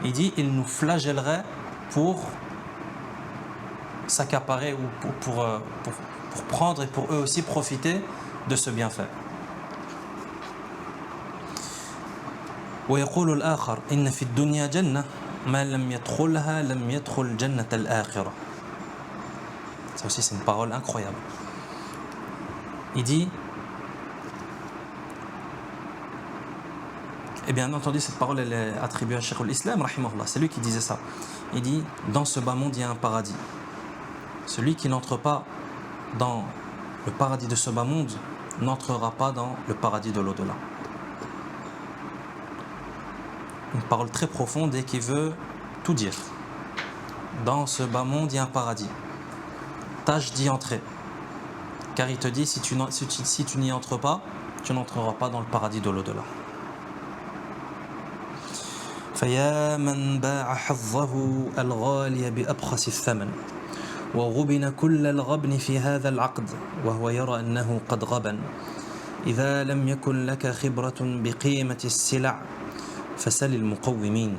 il dit, ils nous flagelleraient pour s'accaparer ou pour prendre et pour eux aussi profiter de ce bienfait. ويقول الآخر إن في الدنيا جنة ما لم يدخلها لم يدخل جنة الآخرة. Ça aussi c'est une parole incroyable. Il dit, et bien entendu cette parole elle est attribuée à Cheikh al-Islam rahimahullah, c'est lui qui disait ça. Il dit, dans ce bas monde il y a un paradis. Celui qui n'entre pas dans le paradis de ce bas monde n'entrera pas dans le paradis de l'au-delà. Une parole très profonde et qui veut tout dire. Dans ce bas monde, il y a un paradis. Tâche d'y entrer. Car il te dit, si tu n'y entres pas, tu n'entreras pas dans le paradis de l'au-delà. فيا من باع حظه الغالي بأبخس الثمن وغبن كل الغبن في هذا العقد وهو يرى أنه قد غبن إذا لم يكن لك خبرة بقيمة السلع فسل المقومين.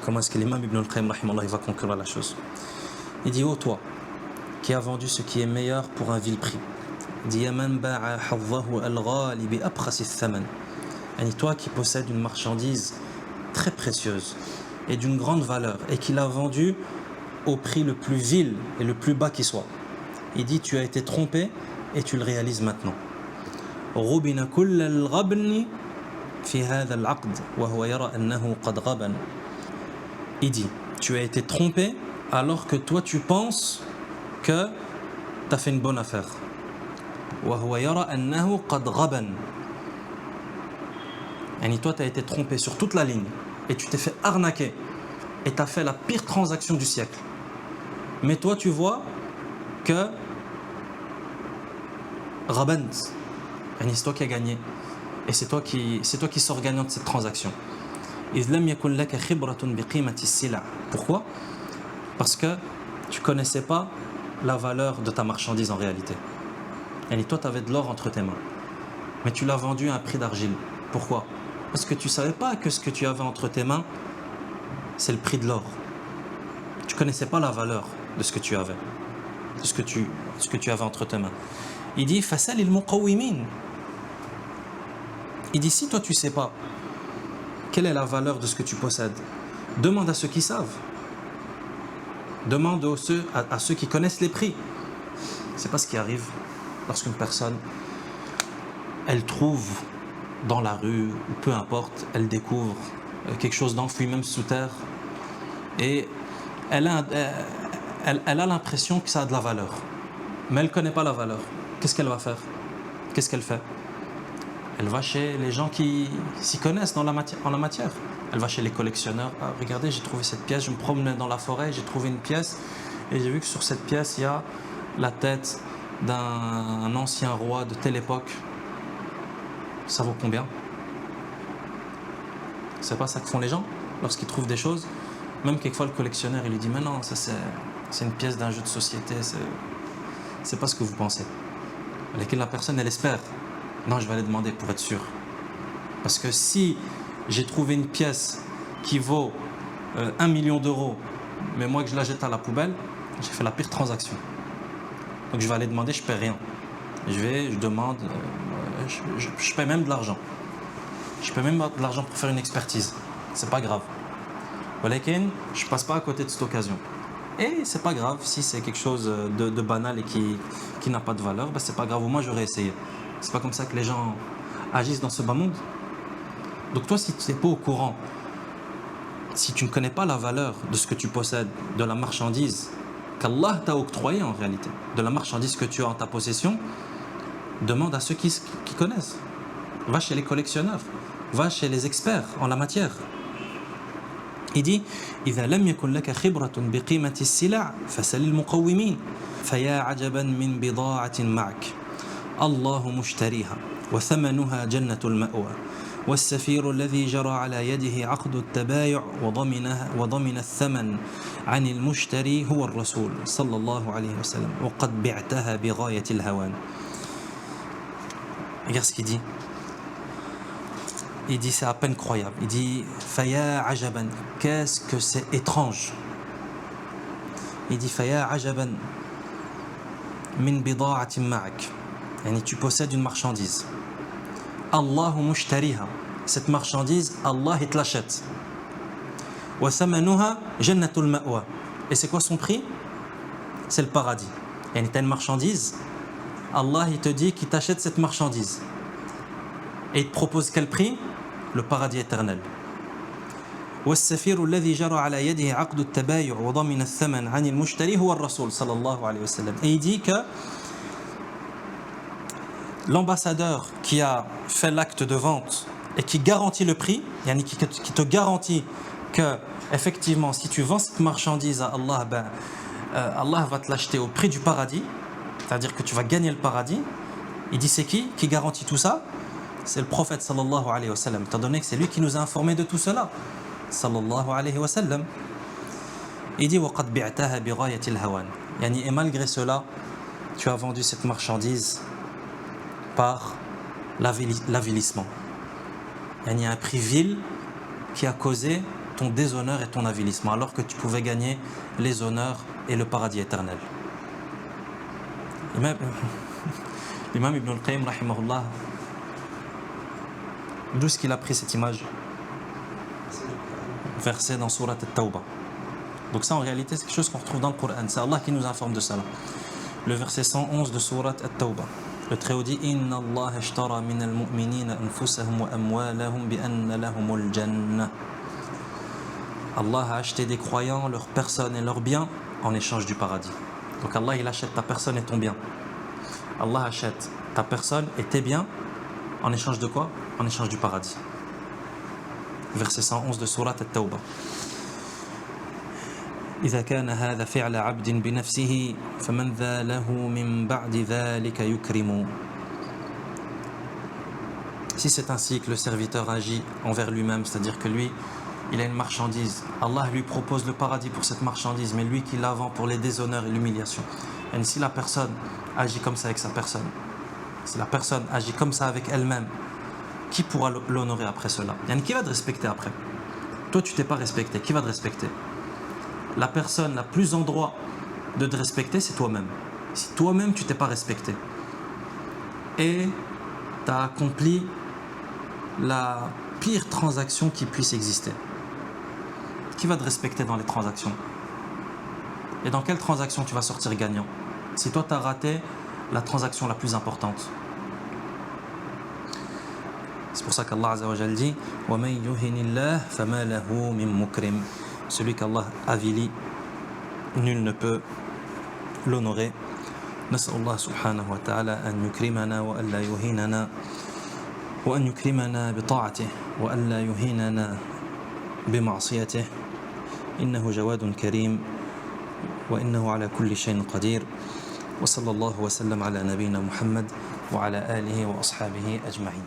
Comment est-ce que l'imam Ibn al-Qayyim il va conclure la chose. Il dit, ô toi qui as vendu ce qui est meilleur pour un vil prix, il dit, toi qui possèdes une marchandise très précieuse et d'une grande valeur et qui l'a vendue au prix le plus vil et le plus bas qui soit, il dit, tu as été trompé et tu le réalises maintenant. Il dit, tu as été trompé alors que toi tu penses que tu as fait une bonne affaire. Et toi tu as été trompé sur toute la ligne et tu t'es fait arnaquer et tu as fait la pire transaction du siècle. Mais toi tu vois que Rabant, c'est toi qui as gagné et c'est toi qui sors gagnant de cette transaction. Pourquoi? Parce que tu ne connaissais pas la valeur de ta marchandise en réalité. Et toi, tu avais de l'or entre tes mains, mais tu l'as vendu à un prix d'argile. Pourquoi? Parce que tu ne savais pas que ce que tu avais entre tes mains, c'est le prix de l'or. Tu ne connaissais pas la valeur de ce que tu avais, de ce que tu avais entre tes mains. Il dit, fasal il muqawwimin. Il dit, si toi tu ne sais pas quelle est la valeur de ce que tu possèdes, demande à ceux qui savent. Demande à ceux qui connaissent les prix. C'est pas ce qui arrive lorsqu'une personne, elle trouve dans la rue, ou peu importe, elle découvre quelque chose d'enfoui même sous terre, et elle a l'impression que ça a de la valeur, mais elle ne connaît pas la valeur. Qu'est-ce qu'elle va faire? Qu'est-ce qu'elle fait? Elle va chez les gens qui s'y connaissent en la matière. Elle va chez les collectionneurs. Ah, regardez, j'ai trouvé cette pièce, je me promenais dans la forêt, j'ai trouvé une pièce et j'ai vu que sur cette pièce, il y a la tête d'un ancien roi de telle époque. Ça vaut combien? C'est pas ça que font les gens lorsqu'ils trouvent des choses. Même quelquefois le collectionneur il lui dit, mais non, ça c'est une pièce d'un jeu de société, c'est pas ce que vous pensez. Laquelle la personne elle espère, non, je vais aller demander pour être sûr. Parce que si j'ai trouvé une pièce qui vaut 1 million d'euros, mais moi que je la jette à la poubelle, j'ai fait la pire transaction. Donc je vais aller demander, je ne paie rien. Je demande, je paie même de l'argent. Je paie même de l'argent pour faire une expertise. c'est pas grave. Walakin, je passe pas à côté de cette occasion. Et c'est pas grave si c'est quelque chose de banal et qui n'a pas de valeur, c'est pas grave, au moins j'aurais essayé. C'est pas comme ça que les gens agissent dans ce bas monde. Donc toi, si tu n'es pas au courant, si tu ne connais pas la valeur de ce que tu possèdes, de la marchandise qu'Allah t'a octroyée en réalité, de la marchandise que tu as en ta possession, demande à ceux qui connaissent. Va chez les collectionneurs, va chez les experts en la matière. Il dit إذا لم يكن لك خبرة بقيمة السلع فسل المقومين فيا عجبا من بضاعة معك الله مشتريها وثمنها جنة المأوى والسفير الذي جرى على يده عقد التبايع وضمن الثمن عن المشتري هو الرسول صلى الله عليه وسلم وقد بعتها بغاية الهوان. Regarde ce qu'il dit. Il dit, c'est à peine croyable. Il dit, Faya ajaban, qu'est-ce que c'est étrange. Il dit, Faya ajaban min bida'atin ma'ak. Yani, tu possèdes une marchandise. Allahu mushtariha. Cette marchandise, Allah il te l'achète. Wa thamanuha jannatul ma'wa. Et c'est quoi son prix? C'est le paradis. Yani, tu as une marchandise, Allah il te dit qu'il t'achète cette marchandise. Et il te propose quel prix? Le paradis éternel. والسفير الذي جرى على يده عقد التبايع وضمن الثمن عن المشتري هو الرسول صلى الله عليه وسلم. Et il dit que l'ambassadeur qui a fait l'acte de vente et qui garantit le prix, yani qui te garantit que effectivement si tu vends cette marchandise à Allah, Allah va te l'acheter au prix du paradis, c'est-à-dire que tu vas gagner le paradis. Il dit c'est qui garantit tout ça? C'est le prophète sallallahu alayhi wa sallam, étant donné que c'est lui qui nous a informé de tout cela sallallahu alayhi wa sallam. Il dit وَقَدْ بِعْتَهَا بِغَايَةِ الْهَوَانِ. Et malgré cela tu as vendu cette marchandise par l'avilissement. Il y a un prix vil qui a causé ton déshonneur et ton avilissement, alors que tu pouvais gagner les honneurs et le paradis éternel. L'imam Ibn al-Qayyim rahimahullah, d'où est-ce qu'il a pris cette image? Verset dans Surat At-Tawbah. Donc ça en réalité c'est quelque chose qu'on retrouve dans le Coran, c'est Allah qui nous informe de cela. Le verset 111 de Surat At-Tawbah. Le Très-Haut dit Inna Allah ashtara min al-mu'minina anfusahum wa amwalahum bi anna lahumul jannah. Allah a acheté des croyants leurs personnes et leurs biens en échange du paradis. Donc Allah il achète ta personne et ton bien. Allah achète ta personne et tes biens en échange de quoi? En échange du paradis. Verset 111 de Surat At-Tawbah. إذا كان هذا فعل عبد بنفسه فمن ذا له من بعد ذلك يكرم. Si c'est ainsi que le serviteur agit envers lui-même, c'est-à-dire que lui, il a une marchandise, Allah lui propose le paradis pour cette marchandise, mais lui qui la vend pour les déshonneurs et l'humiliation. Et si la personne agit comme ça avec sa personne, si la personne agit comme ça avec elle-même, qui pourra l'honorer après cela? Qui va te respecter après? Toi tu t'es pas respecté, qui va te respecter? La personne la plus en droit de te respecter, c'est toi-même. Si toi-même tu t'es pas respecté et tu as accompli la pire transaction qui puisse exister, qui va te respecter dans les transactions? Et dans quelle transaction tu vas sortir gagnant si toi tu as raté la transaction la plus importante? C'est pour ça qu'Allah Azza wa Jal dit وَمَنْ يُهِنِ اللَّهِ فَمَا لَهُ مِنْ مُكْرِمٍ. Celui qu'Allah avilit, nul ne peut l'honorer. نسأل الله سبحانه وتعالى أن يكرمنا وألا يهيننا وأن يكرمنا بطاعته وألا يهيننا بمعصيته إنه جواد كريم وإنه على كل شيء قدير. وصلى الله وسلم على نبينا محمد وعلى آله وأصحابه أجمعين.